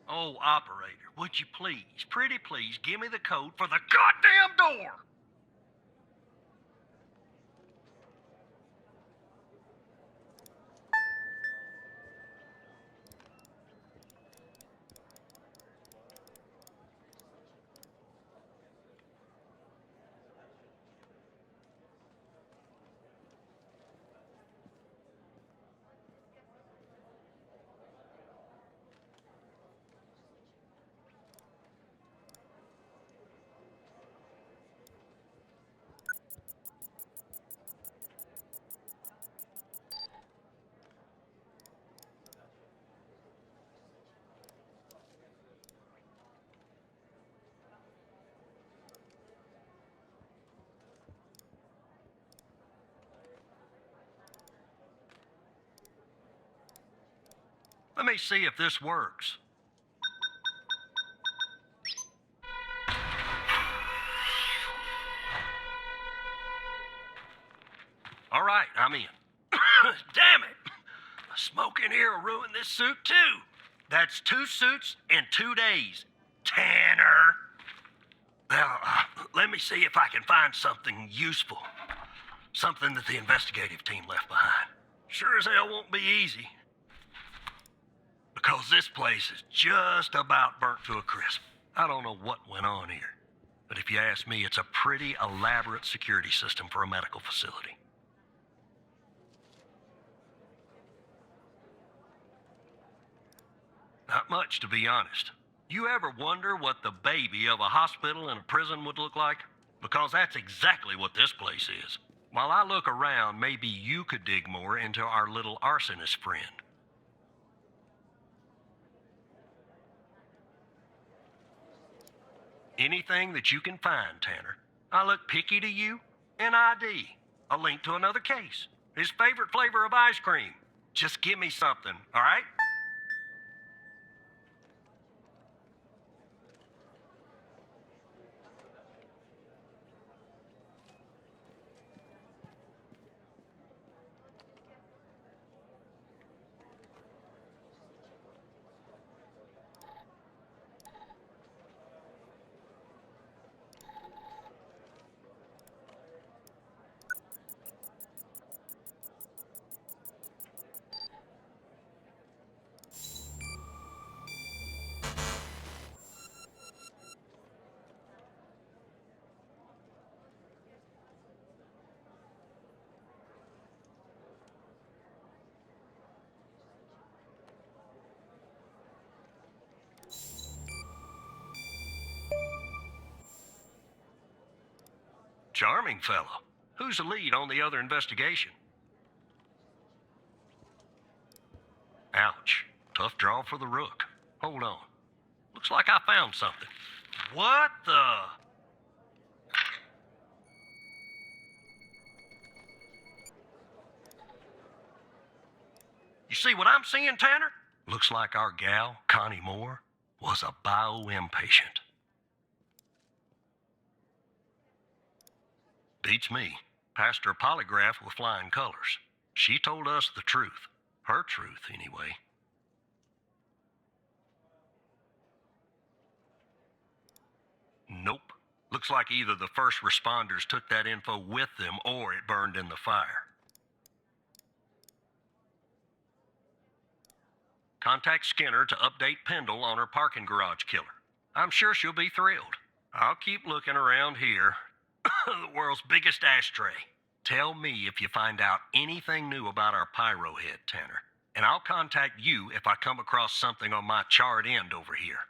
Oh, operator, would you please, pretty please, give me the code for the goddamn door? Let me see if this works. All right, I'm in. Damn it! The smoke in here will ruin this suit, too. That's 2 suits in 2 days. Tanner! Now, let me see if I can find something useful. Something that the investigative team left behind. Sure as hell won't be easy. Because this place is just about burnt to a crisp. I don't know what went on here. But if you ask me, it's a pretty elaborate security system for a medical facility. Not much, to be honest. You ever wonder what the baby of a hospital and a prison would look like? Because that's exactly what this place is. While I look around, maybe you could dig more into our little arsonist friend. Anything that you can find, Tanner. I look picky to you? An ID. A link to another case. His favorite flavor of ice cream. Just give me something, all right? Charming fellow. Who's the lead on the other investigation? Ouch. Tough draw for the rook. Hold on. Looks like I found something. What the? You see what I'm seeing, Tanner? Looks like our gal, Connie Moore, was a bio-M patient. Beats me. Passed her polygraph with flying colors. She told us the truth. Her truth, anyway. Nope. Looks like either the first responders took that info with them or it burned in the fire. Contact Skinner to update Pendle on her parking garage killer. I'm sure she'll be thrilled. I'll keep looking around here. The world's biggest ashtray. Tell me if you find out anything new about our pyro head, Tanner. And I'll contact you if I come across something on my charred end over here.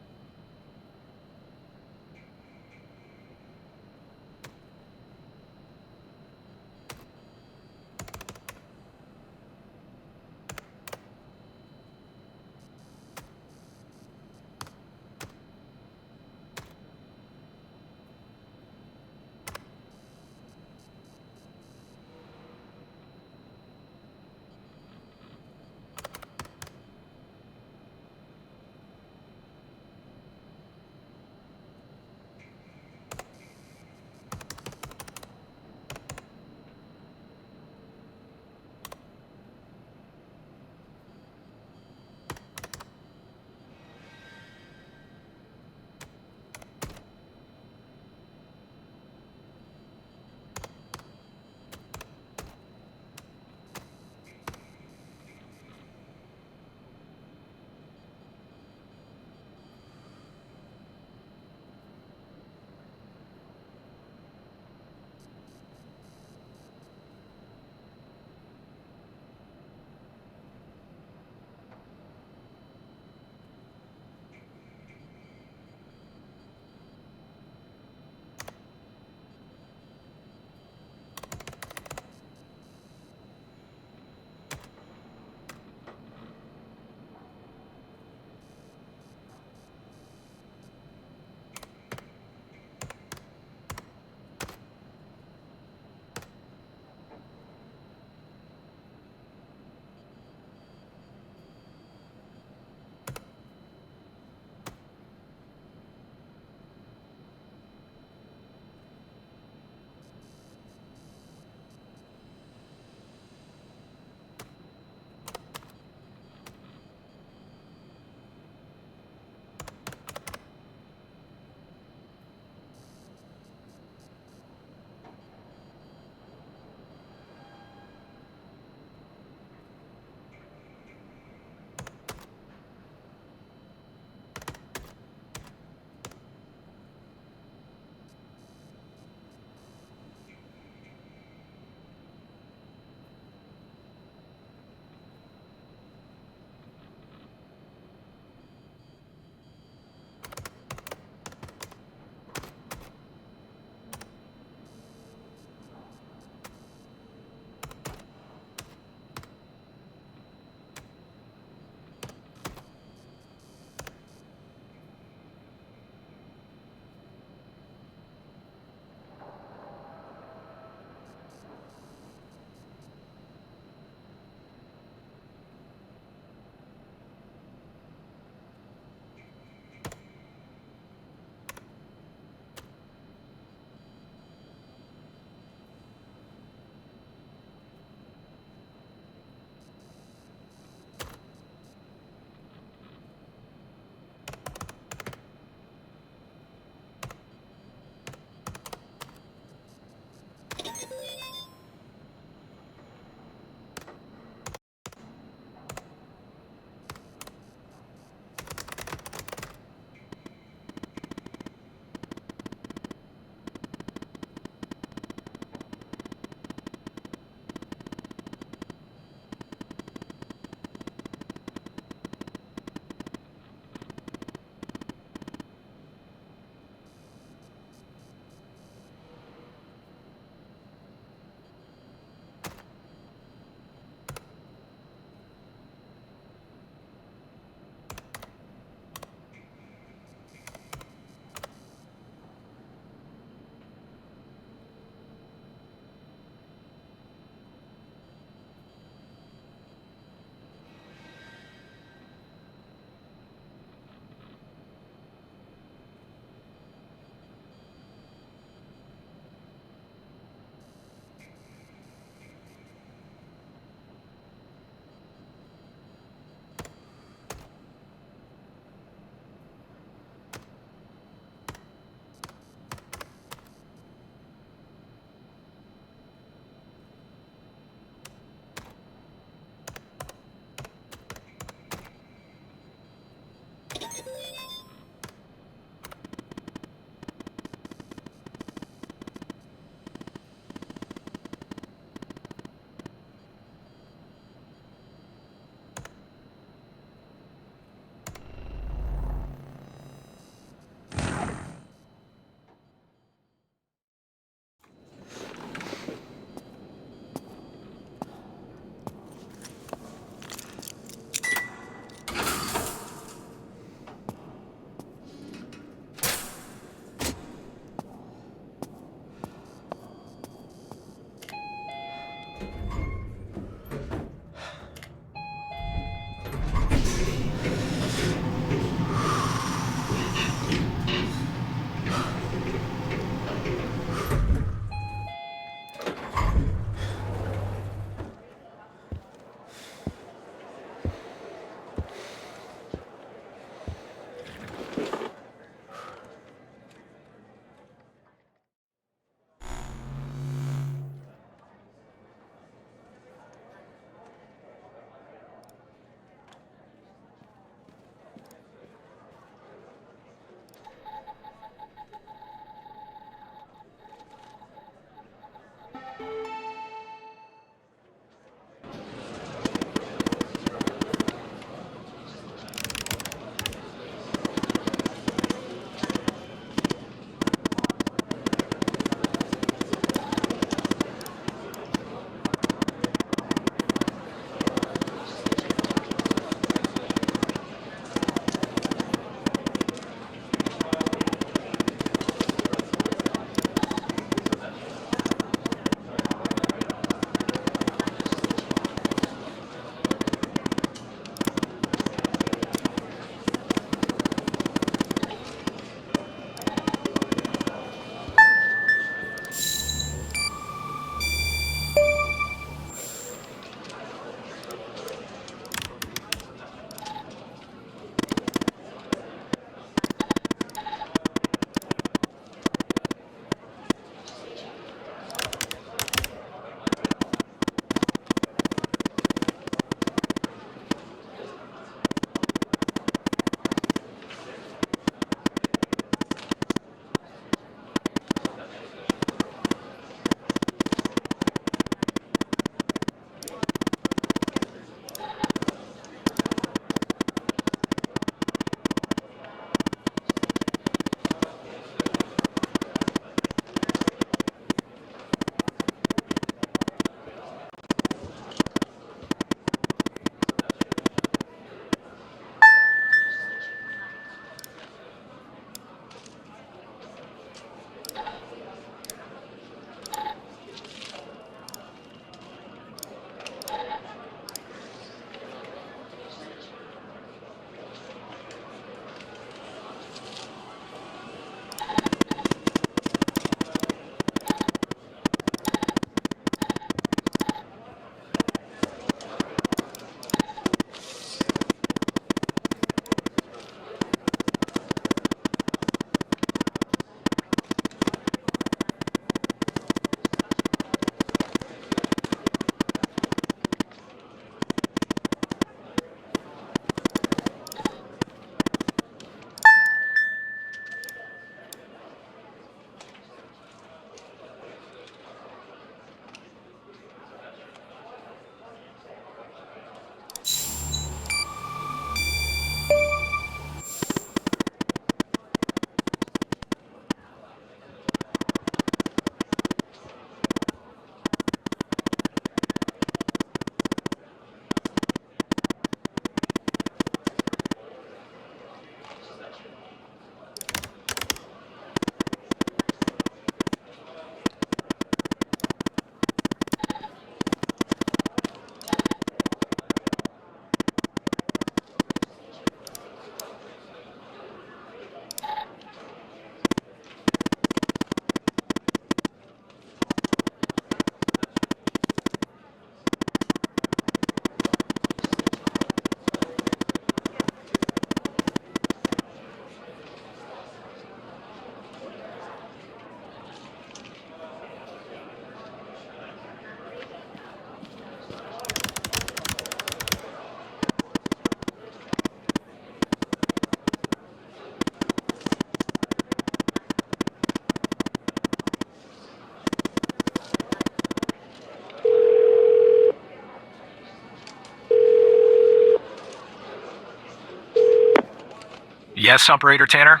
Yes, Operator Tanner?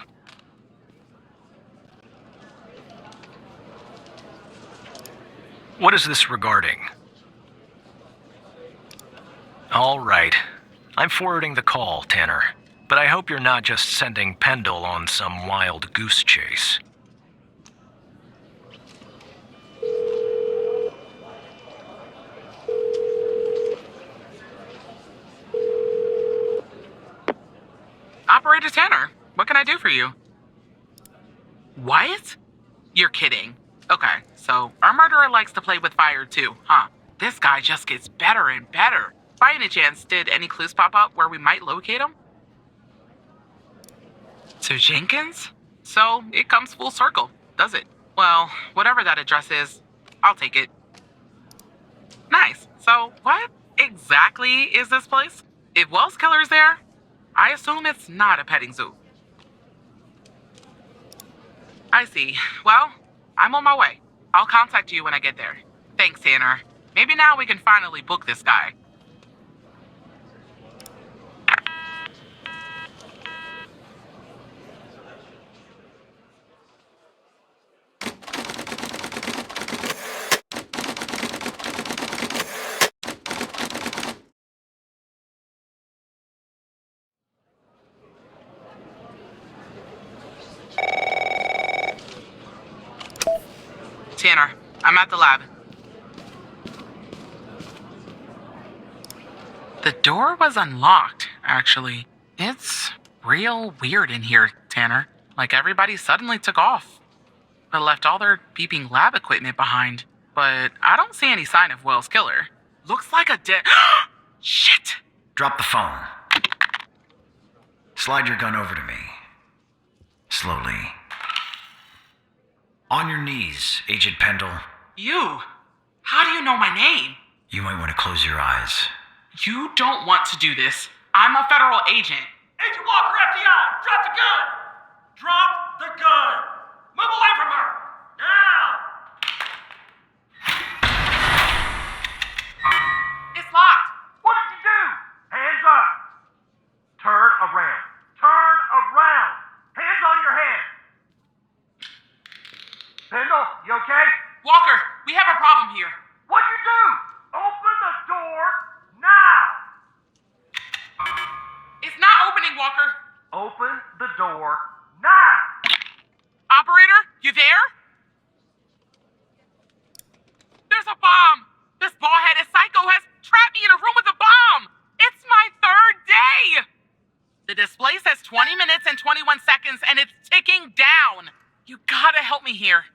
What is this regarding? All right. I'm forwarding the call, Tanner. But I hope you're not just sending Pendle on some wild goose chase. Operator Tanner, what can I do for you? What? You're kidding. Okay, so our murderer likes to play with fire too, huh? This guy just gets better and better. By any chance, did any clues pop up where we might locate him? To Jenkins? So it comes full circle, does it? Well, whatever that address is, I'll take it. Nice. So what exactly is this place? If Wells Killer's there, I assume it's not a petting zoo. I see. Well, I'm on my way. I'll contact you when I get there. Thanks, Tanner. Maybe now we can finally book this guy. Tanner, I'm at the lab. The door was unlocked, actually. It's real weird in here, Tanner. Like everybody suddenly took off, but left all their beeping lab equipment behind. But I don't see any sign of Wells' killer. Looks like a dead. Shit! Drop the phone. Slide your gun over to me. Slowly. On your knees, Agent Pendle. You? How do you know my name? You might want to close your eyes. You don't want to do this. I'm a federal agent. Agent Walker, FDI, drop the gun! Drop the gun! Move away from her! Now! It's locked. What did you do? Hands up! Turn around. Turn around! Hands on your head! Pendle, you okay? Walker, we have a problem here. What'd you do? Open the door now! It's not opening, Walker. Open the door now! Operator, you there? There's a bomb. This bald-headed psycho has trapped me in a room with a bomb. It's my third day. The display says 20 minutes and 21 seconds, and it's ticking down. You gotta help me here.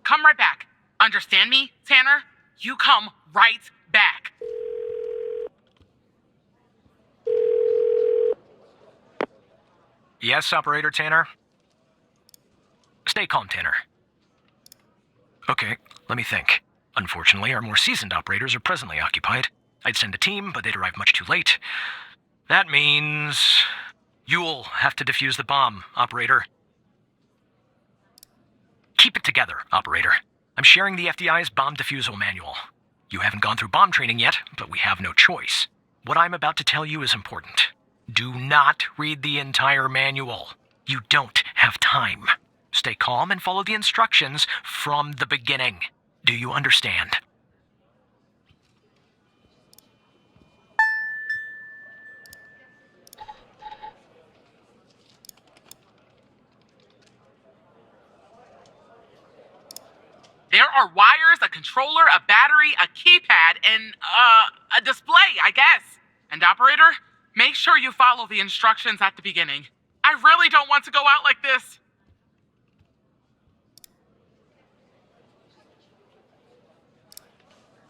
Come right back. Understand me, Tanner? You come right back. Yes, Operator Tanner? Stay calm, Tanner. Okay, let me think. Unfortunately, our more seasoned operators are presently occupied. I'd send a team, but they'd arrive much too late. That means you'll have to defuse the bomb, Operator. Keep it together, Operator. I'm sharing the FDI's bomb defusal manual. You haven't gone through bomb training yet, but we have no choice. What I'm about to tell you is important. Do not read the entire manual. You don't have time. Stay calm and follow the instructions from the beginning. Do you understand? There are wires, a controller, a battery, a keypad, and, a display, I guess. And operator, make sure you follow the instructions at the beginning. I really don't want to go out like this.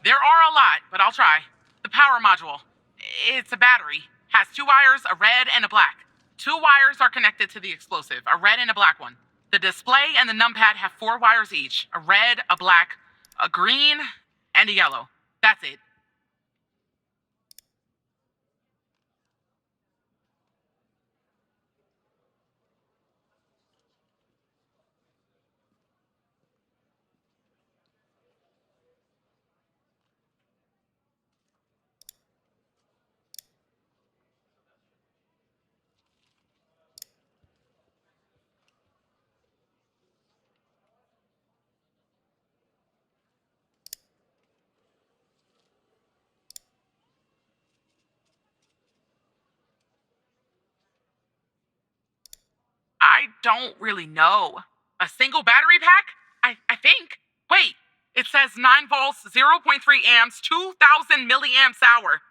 There are a lot, but I'll try. The power module. It's a battery. Has 2 wires, a red and a black. 2 wires are connected to the explosive, a red and a black one. The display and the numpad have 4 wires each, a red, a black, a green, and a yellow. That's it. don't really know. A single battery pack? I think. Wait, it says 9 volts, 0.3 amps, 2,000 milliamps hour.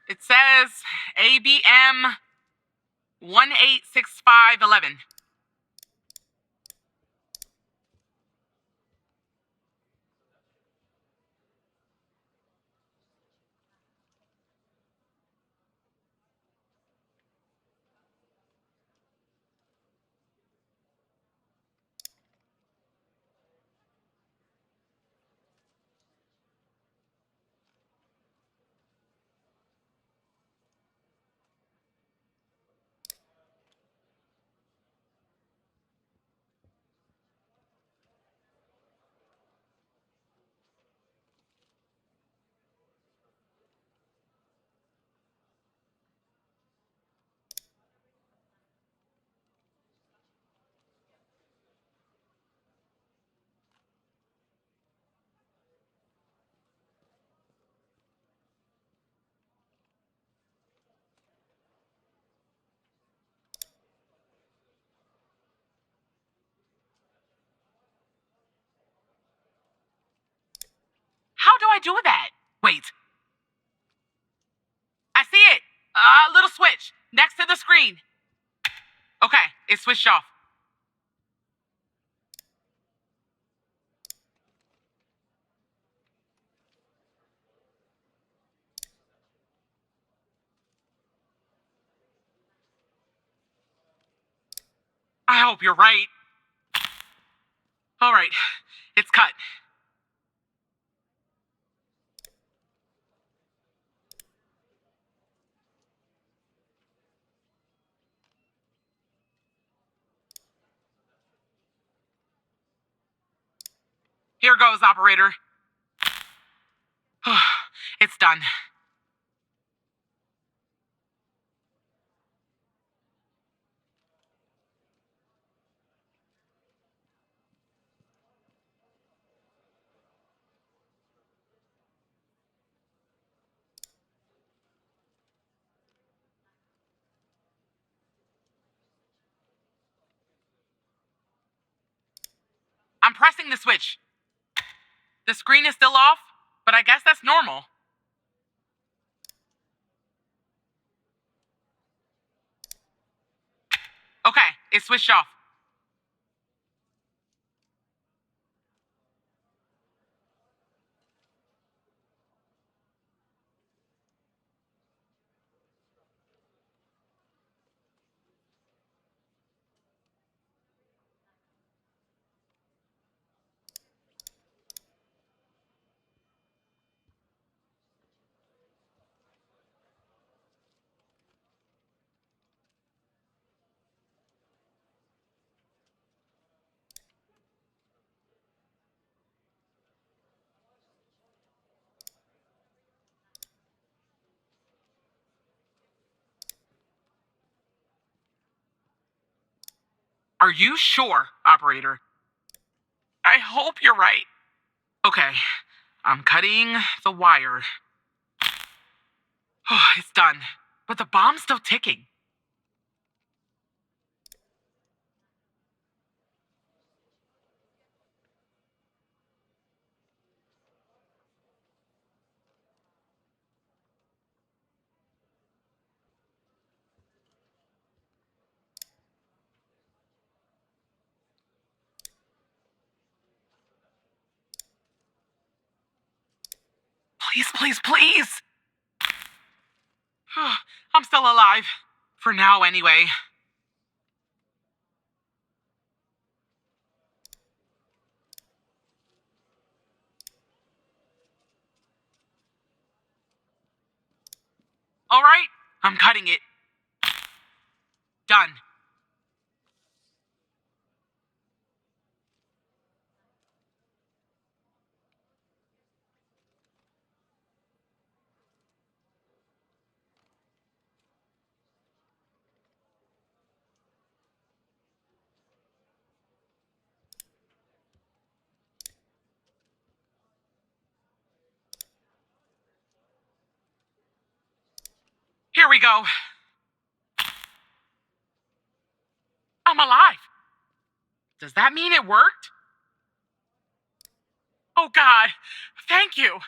It says ABM 186511. How do I do that? Wait. I see it. A little switch next to the screen. Okay, it switched off. I hope you're right. All right, it's cut. Here goes, operator. It's done. I'm pressing the switch. The screen is still off, but I guess that's normal. Okay, it switched off. Are you sure, operator? I hope you're right. Okay, I'm cutting the wire. It's done. But the bomb's still ticking. Please, please, please. I'm still alive. For now, anyway. All right, I'm cutting it. Done. Here we go. I'm alive. Does that mean it worked? Oh God, thank you.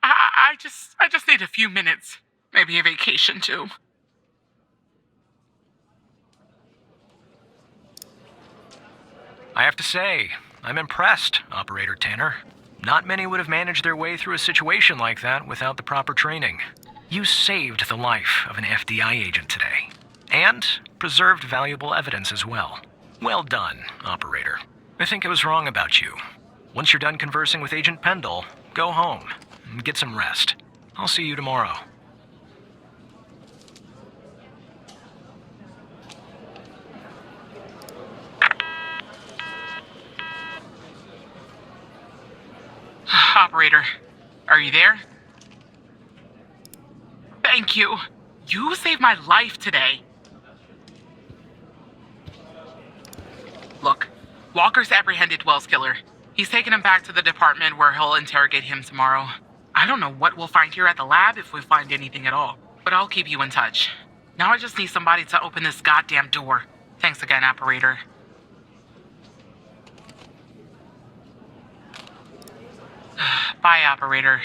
I just need a few minutes. Maybe a vacation too. I have to say, I'm impressed, Operator Tanner. Not many would have managed their way through a situation like that without the proper training. You saved the life of an FDI agent today, and preserved valuable evidence as well. Well done, Operator. I think I was wrong about you. Once you're done conversing with Agent Pendle, go home and get some rest. I'll see you tomorrow. Operator, are you there? Thank you. You saved my life today. Look, Walker's apprehended Wells' killer. He's taken him back to the department where he'll interrogate him tomorrow. I don't know what we'll find here at the lab if we find anything at all, but I'll keep you in touch. Now I just need somebody to open this goddamn door. Thanks again, Operator. Bye, Operator.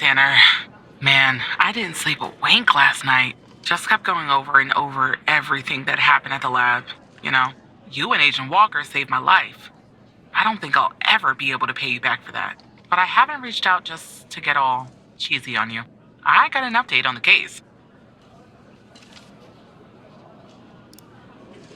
Tanner. Man, I didn't sleep a wink last night. Just kept going over and over everything that happened at the lab. You know, you and Agent Walker saved my life. I don't think I'll ever be able to pay you back for that. But I haven't reached out just to get all cheesy on you. I got an update on the case.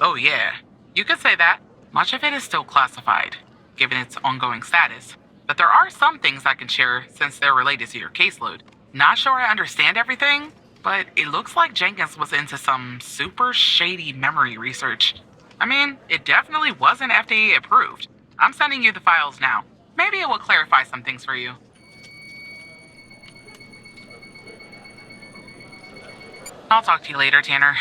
Oh yeah, you could say that. Much of it is still classified, given its ongoing status. But there are some things I can share since they're related to your caseload. Not sure I understand everything, but it looks like Jenkins was into some super shady memory research. I mean, it definitely wasn't FDA approved. I'm sending you the files now. Maybe it will clarify some things for you. I'll talk to you later, Tanner.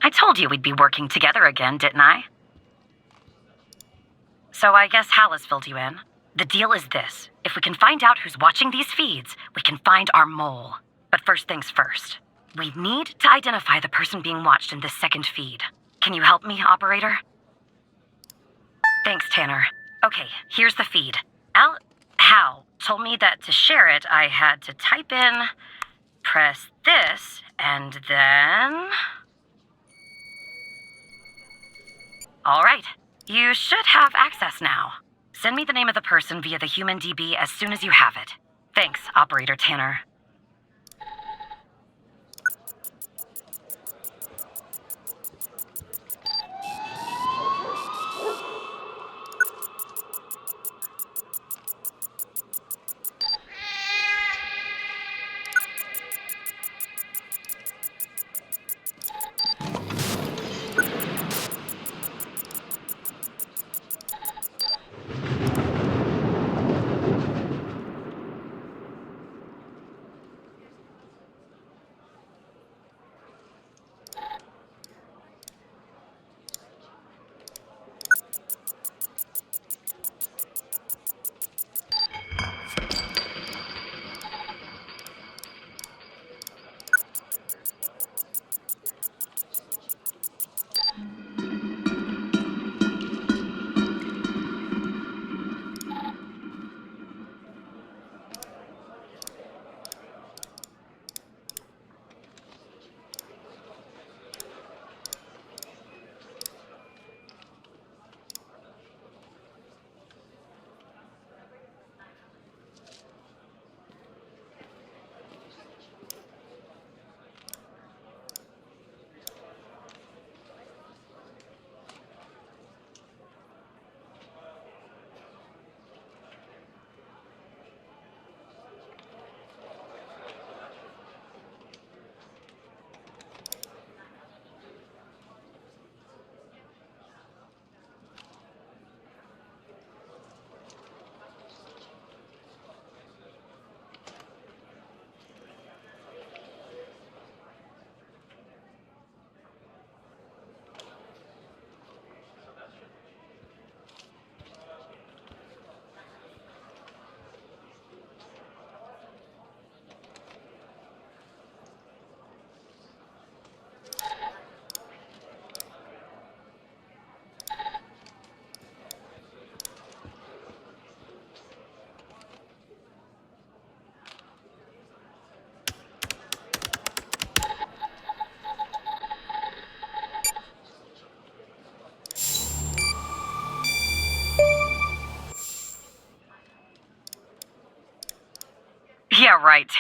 I told you we'd be working together again, didn't I? So I guess Hal has filled you in. The deal is this. If we can find out who's watching these feeds, we can find our mole. But first things first. We need to identify the person being watched in this second feed. Can you help me, operator? Thanks, Tanner. Okay, here's the feed. Hal told me that to share it, I had to type in, press this, and then... All right, you should have access now. Send me the name of the person via the human DB as soon as you have it. Thanks, Operator Tanner.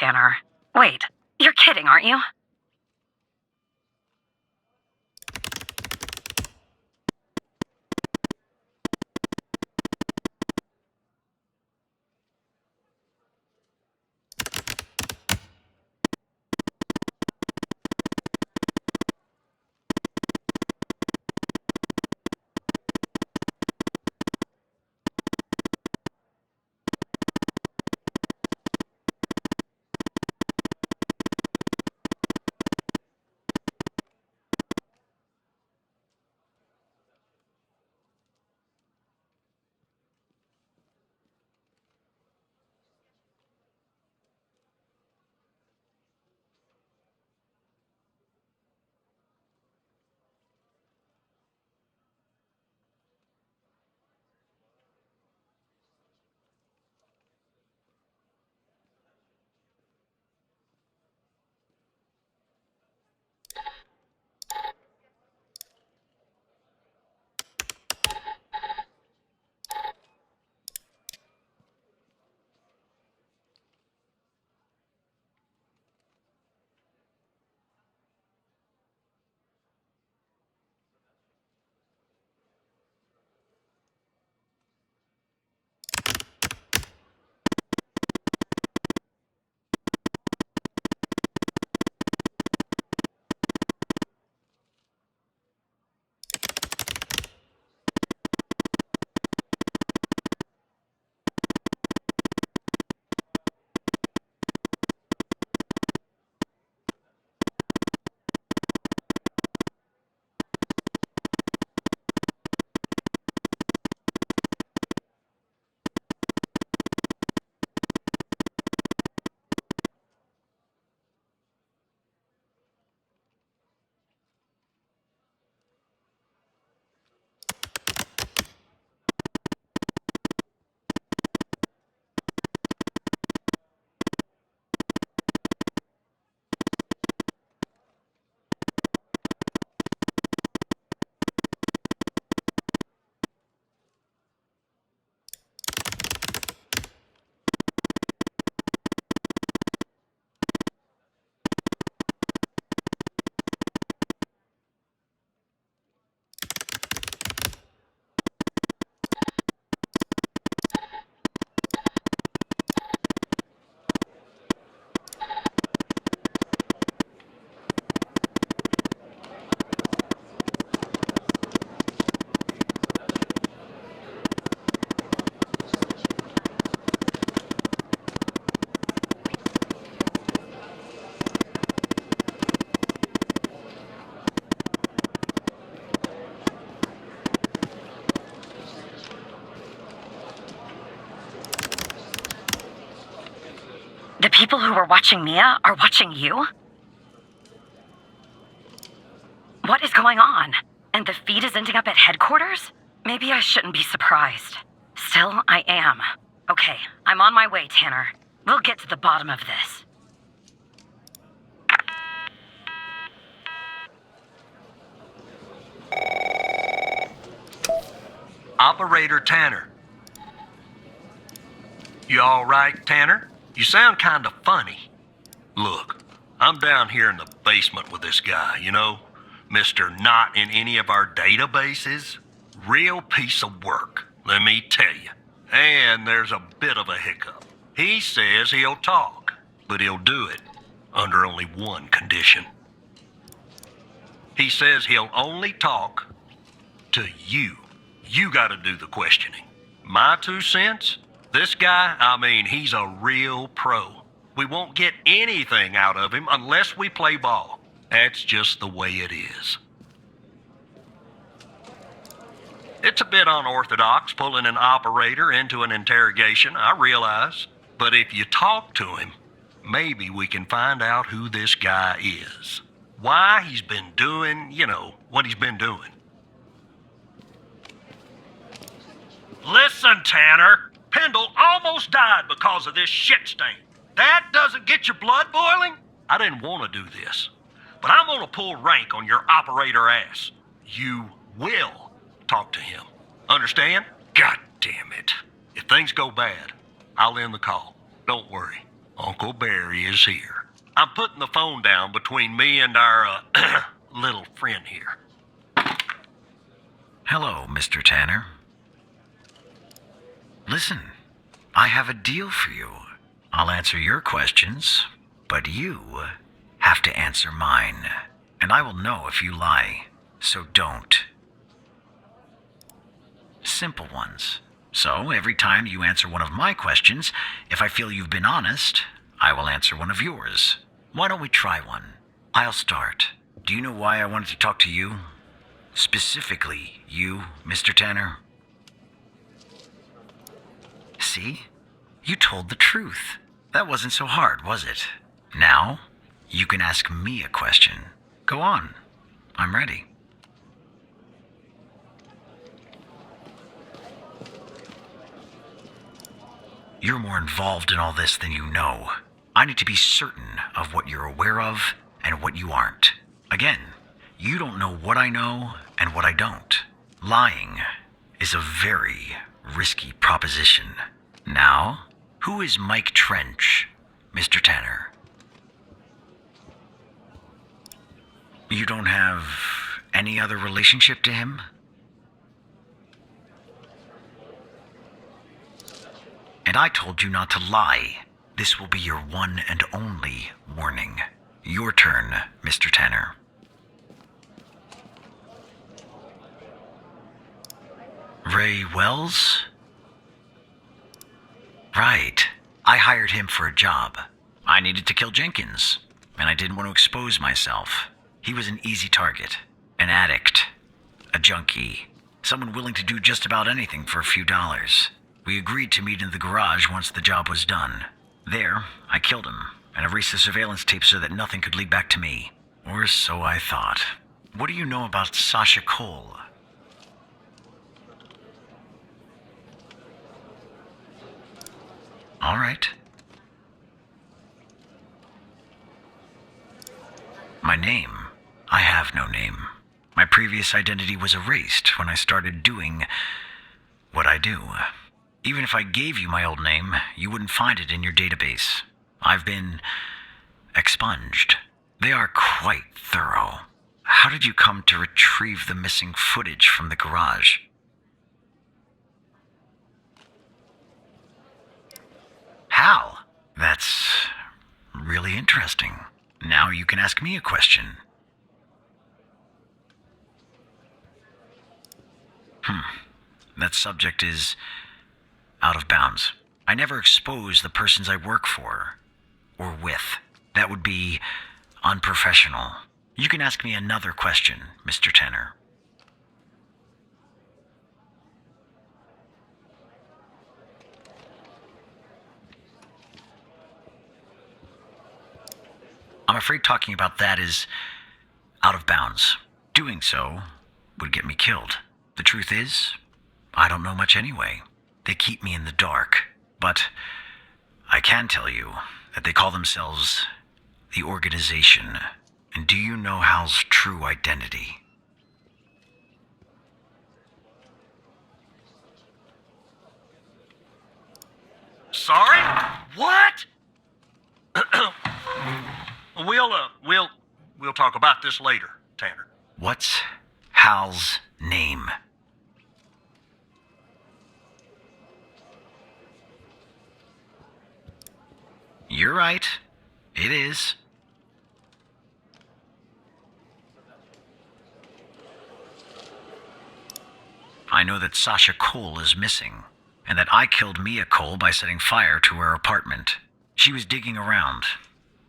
Tanner. Wait, you're kidding, aren't you? The people who were watching Mia are watching you? What is going on? And the feed is ending up at headquarters? Maybe I shouldn't be surprised. Still, I am. Okay, I'm on my way, Tanner. We'll get to the bottom of this. Operator Tanner. You all right, Tanner? You sound kind of funny. Look, I'm down here in the basement with this guy, you know? Mr. Not in any of our databases. Real piece of work, let me tell you. And there's a bit of a hiccup. He says he'll talk, but he'll do it under only one condition. He says he'll only talk to you. You gotta do the questioning. My 2 cents? This guy, I mean, he's a real pro. We won't get anything out of him unless we play ball. That's just the way it is. It's a bit unorthodox pulling an operator into an interrogation, I realize. But if you talk to him, maybe we can find out who this guy is. Why he's been doing, what he's been doing. Listen, Tanner. Pendle almost died because of this shit stain. That doesn't get your blood boiling? I didn't want to do this. But I'm gonna pull rank on your operator ass. You will talk to him. Understand? God damn it. If things go bad, I'll end the call. Don't worry. Uncle Barry is here. I'm putting the phone down between me and our, little friend here. Hello, Mr. Tanner. Listen, I have a deal for you. I'll answer your questions, but you have to answer mine. And I will know if you lie, so don't. Simple ones. So, every time you answer one of my questions, if I feel you've been honest, I will answer one of yours. Why don't we try one? I'll start. Do you know why I wanted to talk to you? Specifically, you, Mr. Tanner? See? You told the truth. That wasn't so hard, was it? Now, you can ask me a question. Go on. I'm ready. You're more involved in all this than you know. I need to be certain of what you're aware of and what you aren't. Again, you don't know what I know and what I don't. Lying is a very risky proposition. Now, who is Mike Trench, Mr. Tanner? You don't have any other relationship to him? And I told you not to lie. This will be your one and only warning. Your turn, Mr. Tanner. Ray Wells? Right. I hired him for a job. I needed to kill Jenkins, and I didn't want to expose myself. He was an easy target. An addict. A junkie. Someone willing to do just about anything for a few dollars. We agreed to meet in the garage once the job was done. There, I killed him, and erased the surveillance tape so that nothing could lead back to me. Or so I thought. What do you know about Sasha Cole? All right. My name? I have no name. My previous identity was erased when I started doing what I do. Even if I gave you my old name, you wouldn't find it in your database. I've been expunged. They are quite thorough. How did you come to retrieve the missing footage from the garage? How? That's really interesting. Now you can ask me a question. That subject is out of bounds. I never expose the persons I work for or with. That would be unprofessional. You can ask me another question, Mr. Tanner. I'm afraid talking about that is out of bounds. Doing so would get me killed. The truth is, I don't know much anyway. They keep me in the dark. But I can tell you that they call themselves the Organization. And do you know Hal's true identity? Sorry? What? We'll talk about this later, Tanner. What's Hal's name? You're right. It is. I know that Sasha Cole is missing, and that I killed Mia Cole by setting fire to her apartment. She was digging around,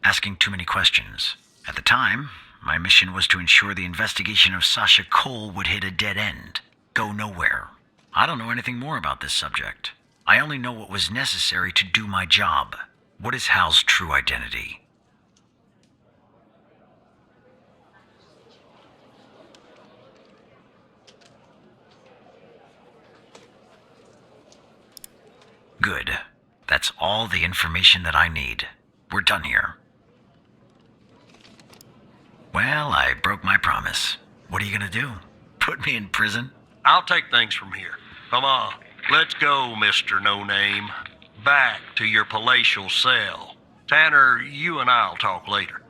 asking too many questions. At the time, my mission was to ensure the investigation of Sasha Cole would hit a dead end, go nowhere. I don't know anything more about this subject. I only know what was necessary to do my job. What is Hal's true identity? Good. That's all the information that I need. We're done here. Well, I broke my promise. What are you gonna do? Put me in prison? I'll take things from here. Come on, let's go, Mr. No Name. Back to your palatial cell. Tanner, you and I'll talk later.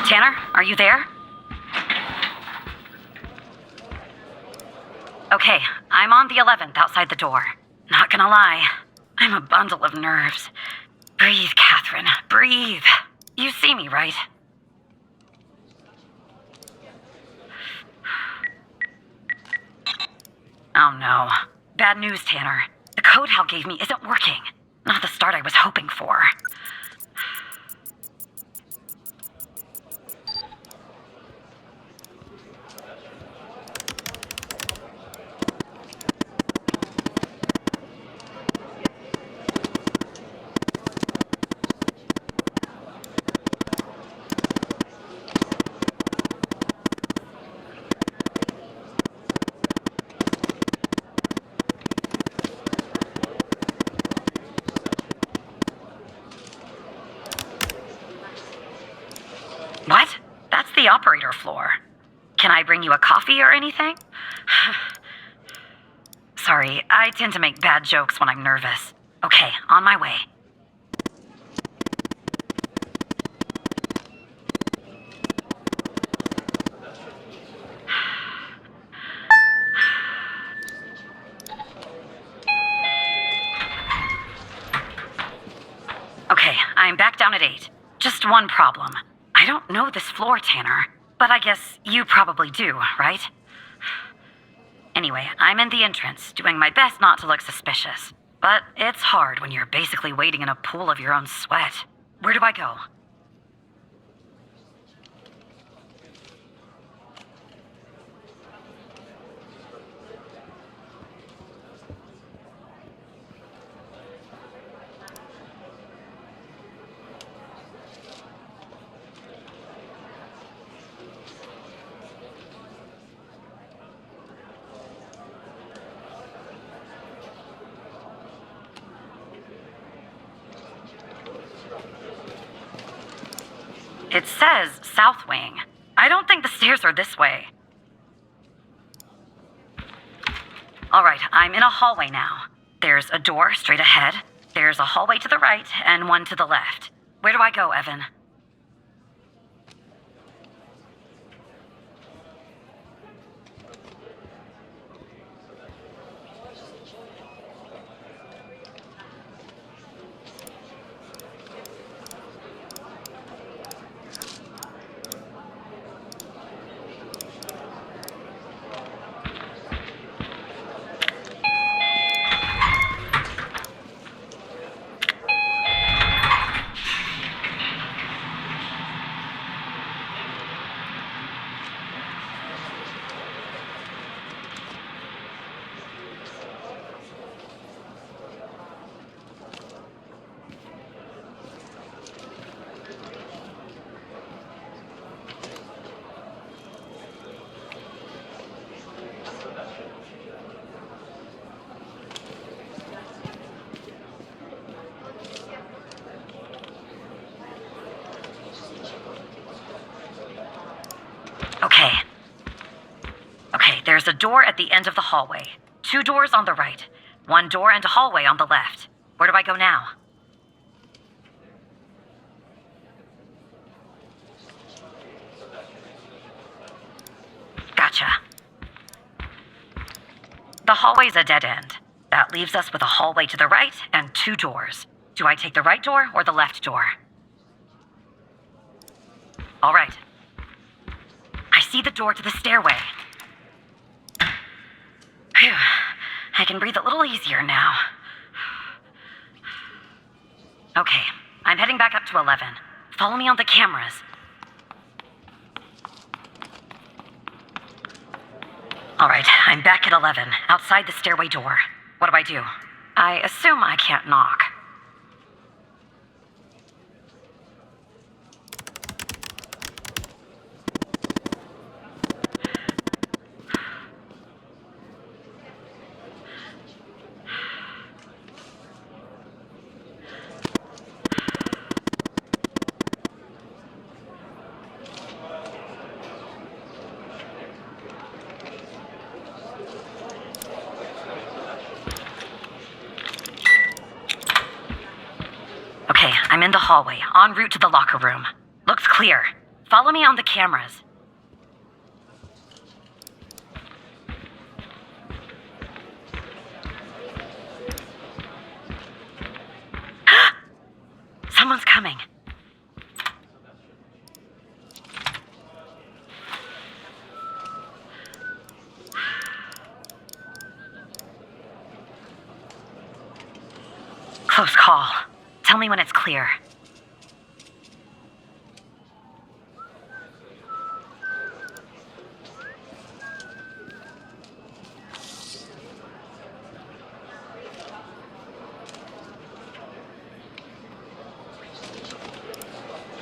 Tanner, are you there? Okay, I'm on the 11th outside the door. Not gonna lie, I'm a bundle of nerves. Breathe, Catherine, breathe. You see me, right? Oh no. Bad news, Tanner. The code Hal gave me isn't working. Not the start I was hoping for. What? That's the operator floor. Can I bring you a coffee or anything? Sorry, I tend to make bad jokes when I'm nervous. Okay, on my way. Okay, I'm back down at 8. Just one problem. I don't know this floor, Tanner. But I guess you probably do, right? Anyway, I'm in the entrance, doing my best not to look suspicious. But it's hard when you're basically waiting in a pool of your own sweat. Where do I go? It says South Wing. I don't think the stairs are this way. Alright, I'm in a hallway now. There's a door straight ahead, there's a hallway to the right, and one to the left. Where do I go, Evan? Okay. Okay, there's a door at the end of the hallway. 2 doors on the right. 1 door and a hallway on the left. Where do I go now? Gotcha. The hallway's a dead end. That leaves us with a hallway to the right and 2 doors. Do I take the right door or the left door? All right. I see the door to the stairway. Phew. I can breathe a little easier now. Okay, I'm heading back up to 11. Follow me on the cameras. All right, I'm back at 11, outside the stairway door. What do I do? I assume I can't knock. Okay, I'm in the hallway, en route to the locker room. Looks clear. Follow me on the cameras. Someone's coming. Close call. Tell me when it's clear.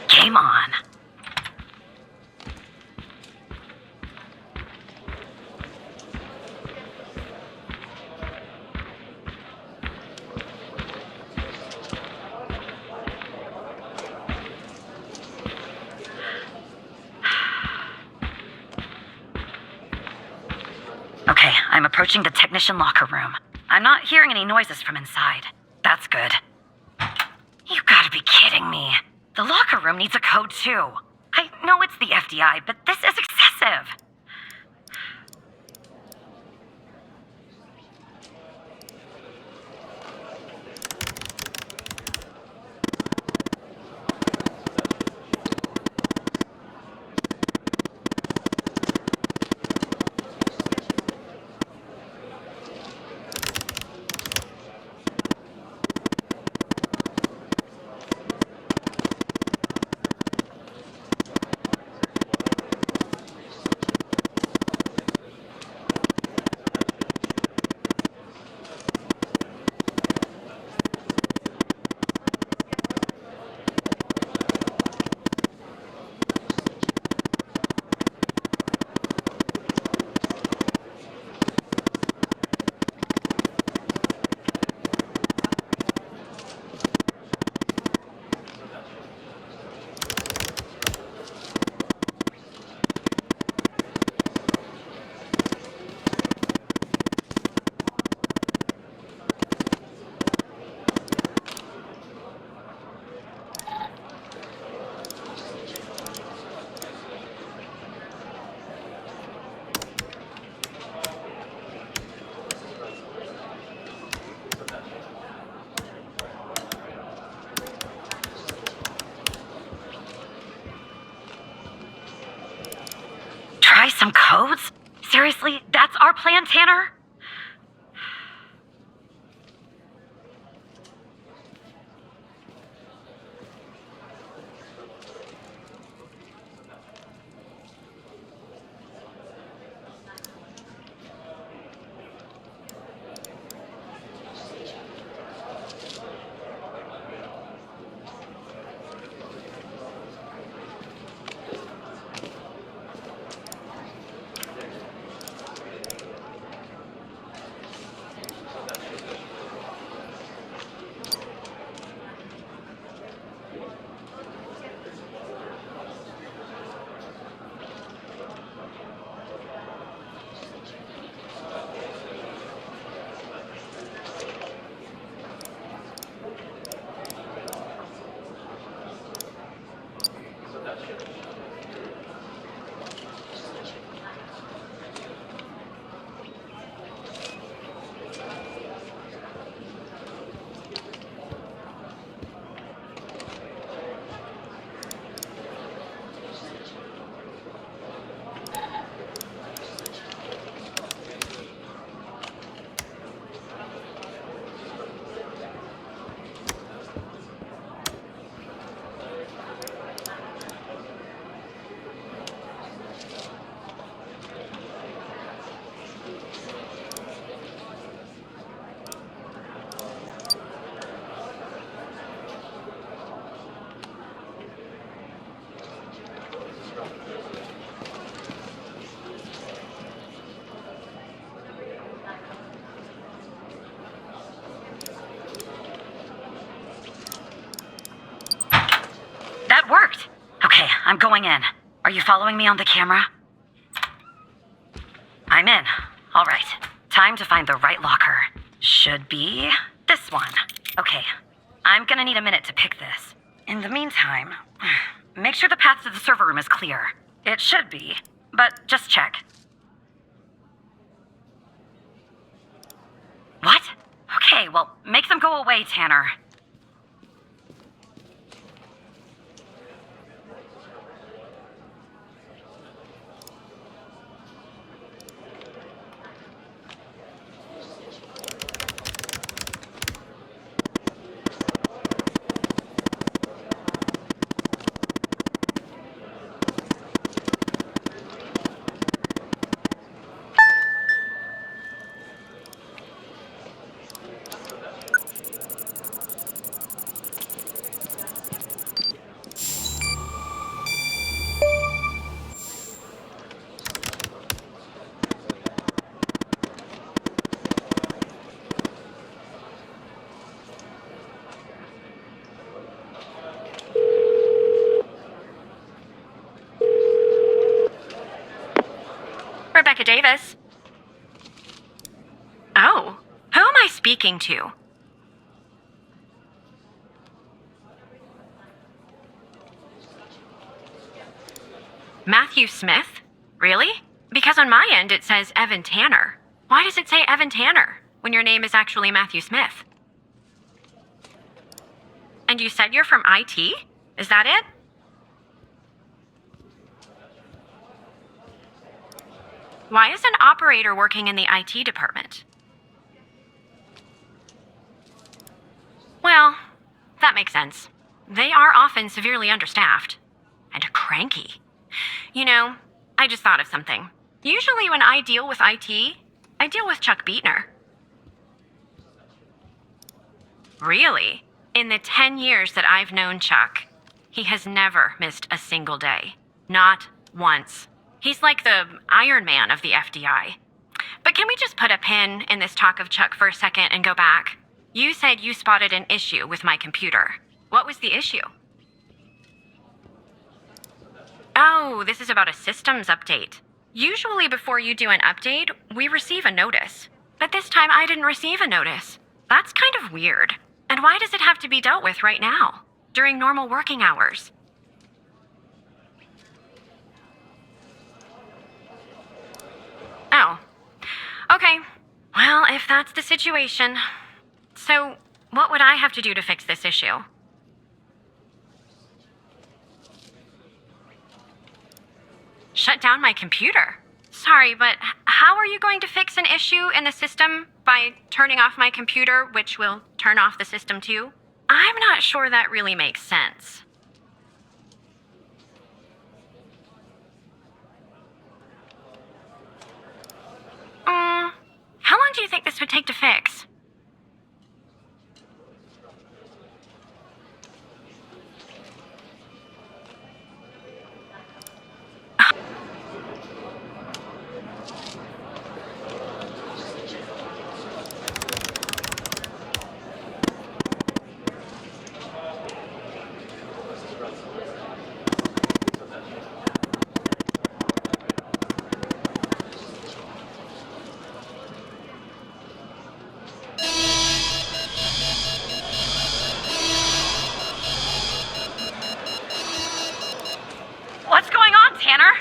Game on. Okay, I'm approaching the technician locker room. I'm not hearing any noises from inside. That's good. You gotta be kidding me. The locker room needs a code too. I know it's the FDI, but this is excessive. Try some codes? Seriously, that's our plan, Tanner? I'm going in. Are you following me on the camera? I'm in. All right. Time to find the right locker. Should be this one. Okay. I'm gonna need a minute to pick this. In the meantime, make sure the path to the server room is clear. It should be, but just check. What? Okay, well, make them go away, Tanner. Rebecca Davis. Oh, who am I speaking to? Matthew Smith? Really? Because on my end it says Evan Tanner. Why does it say Evan Tanner when your name is actually Matthew Smith? And you said you're from IT? Is that it? Why is an operator working in the IT department? Well, that makes sense. They are often severely understaffed. And cranky. You know, I just thought of something. Usually when I deal with IT, I deal with Chuck Beatner. Really? In the 10 years that I've known Chuck, he has never missed a single day. Not once. He's like the Iron Man of the FDI. But can we just put a pin in this talk of Chuck for a second and go back? You said you spotted an issue with my computer. What was the issue? Oh, this is about a systems update. Usually before you do an update, we receive a notice. But this time I didn't receive a notice. That's kind of weird. And why does it have to be dealt with right now, during normal working hours? Oh. Okay. Well, if that's the situation. So, what would I have to do to fix this issue? Shut down my computer? Sorry, but how are you going to fix an issue in the system by turning off my computer, which will turn off the system too? I'm not sure that really makes sense. How long do you think this would take to fix? What's going on, Tanner?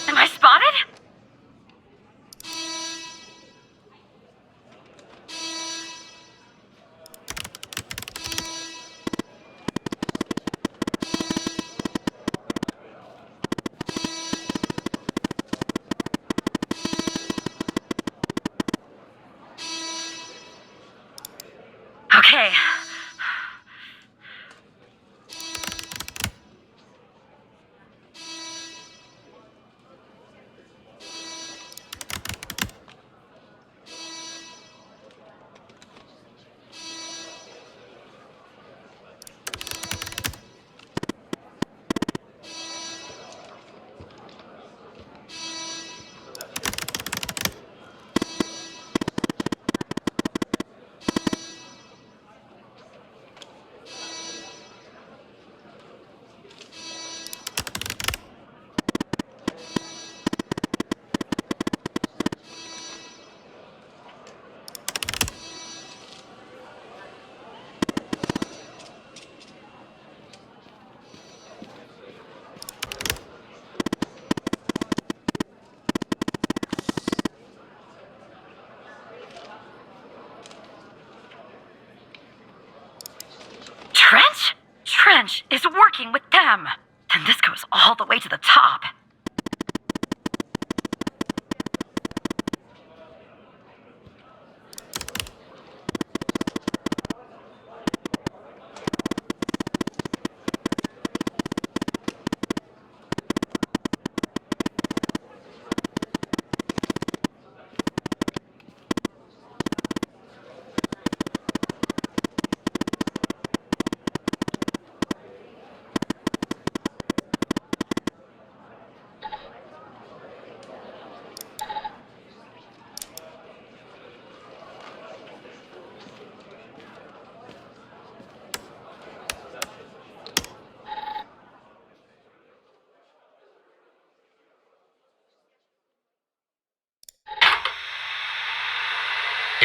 Am I spotted? Okay. bench is working with them. Then this goes all the way to the top.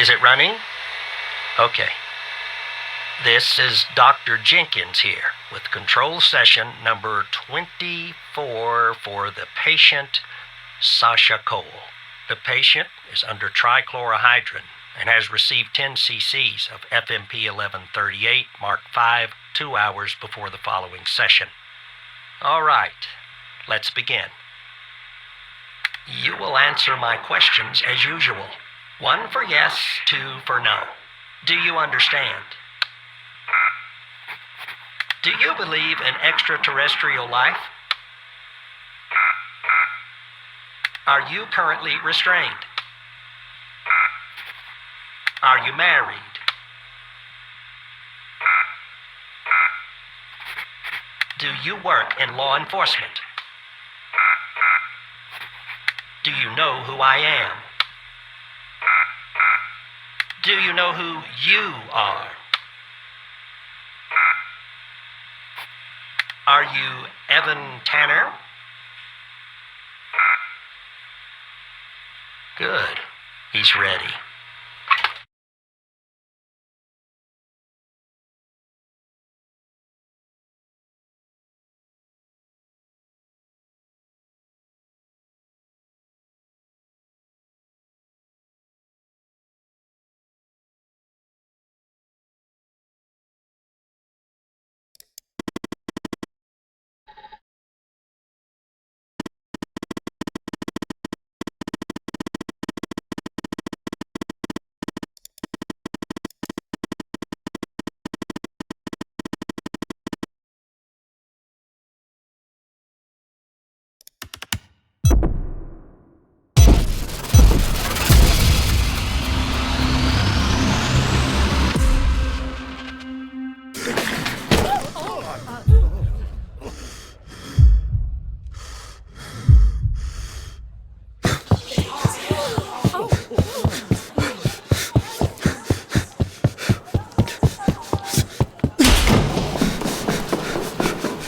Is it running? Okay. This is Dr. Jenkins here with control session number 24 for the patient Sasha Cole. The patient is under trichlorohydrin and has received 10 cc's of FMP 1138 Mark 5 2 hours before the following session. All right, let's begin. You will answer my questions as usual. 1 for yes, 2 for no. Do you understand? Do you believe in extraterrestrial life? Are you currently restrained? Are you married? Do you work in law enforcement? Do you know who I am? Do you know who you are? Are you Evan Tanner? Good. He's ready.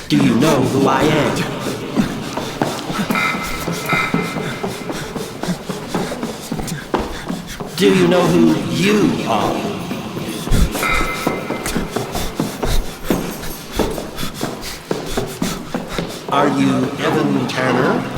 Do you know who I am? Do you know who you are? Are you Evan Tanner?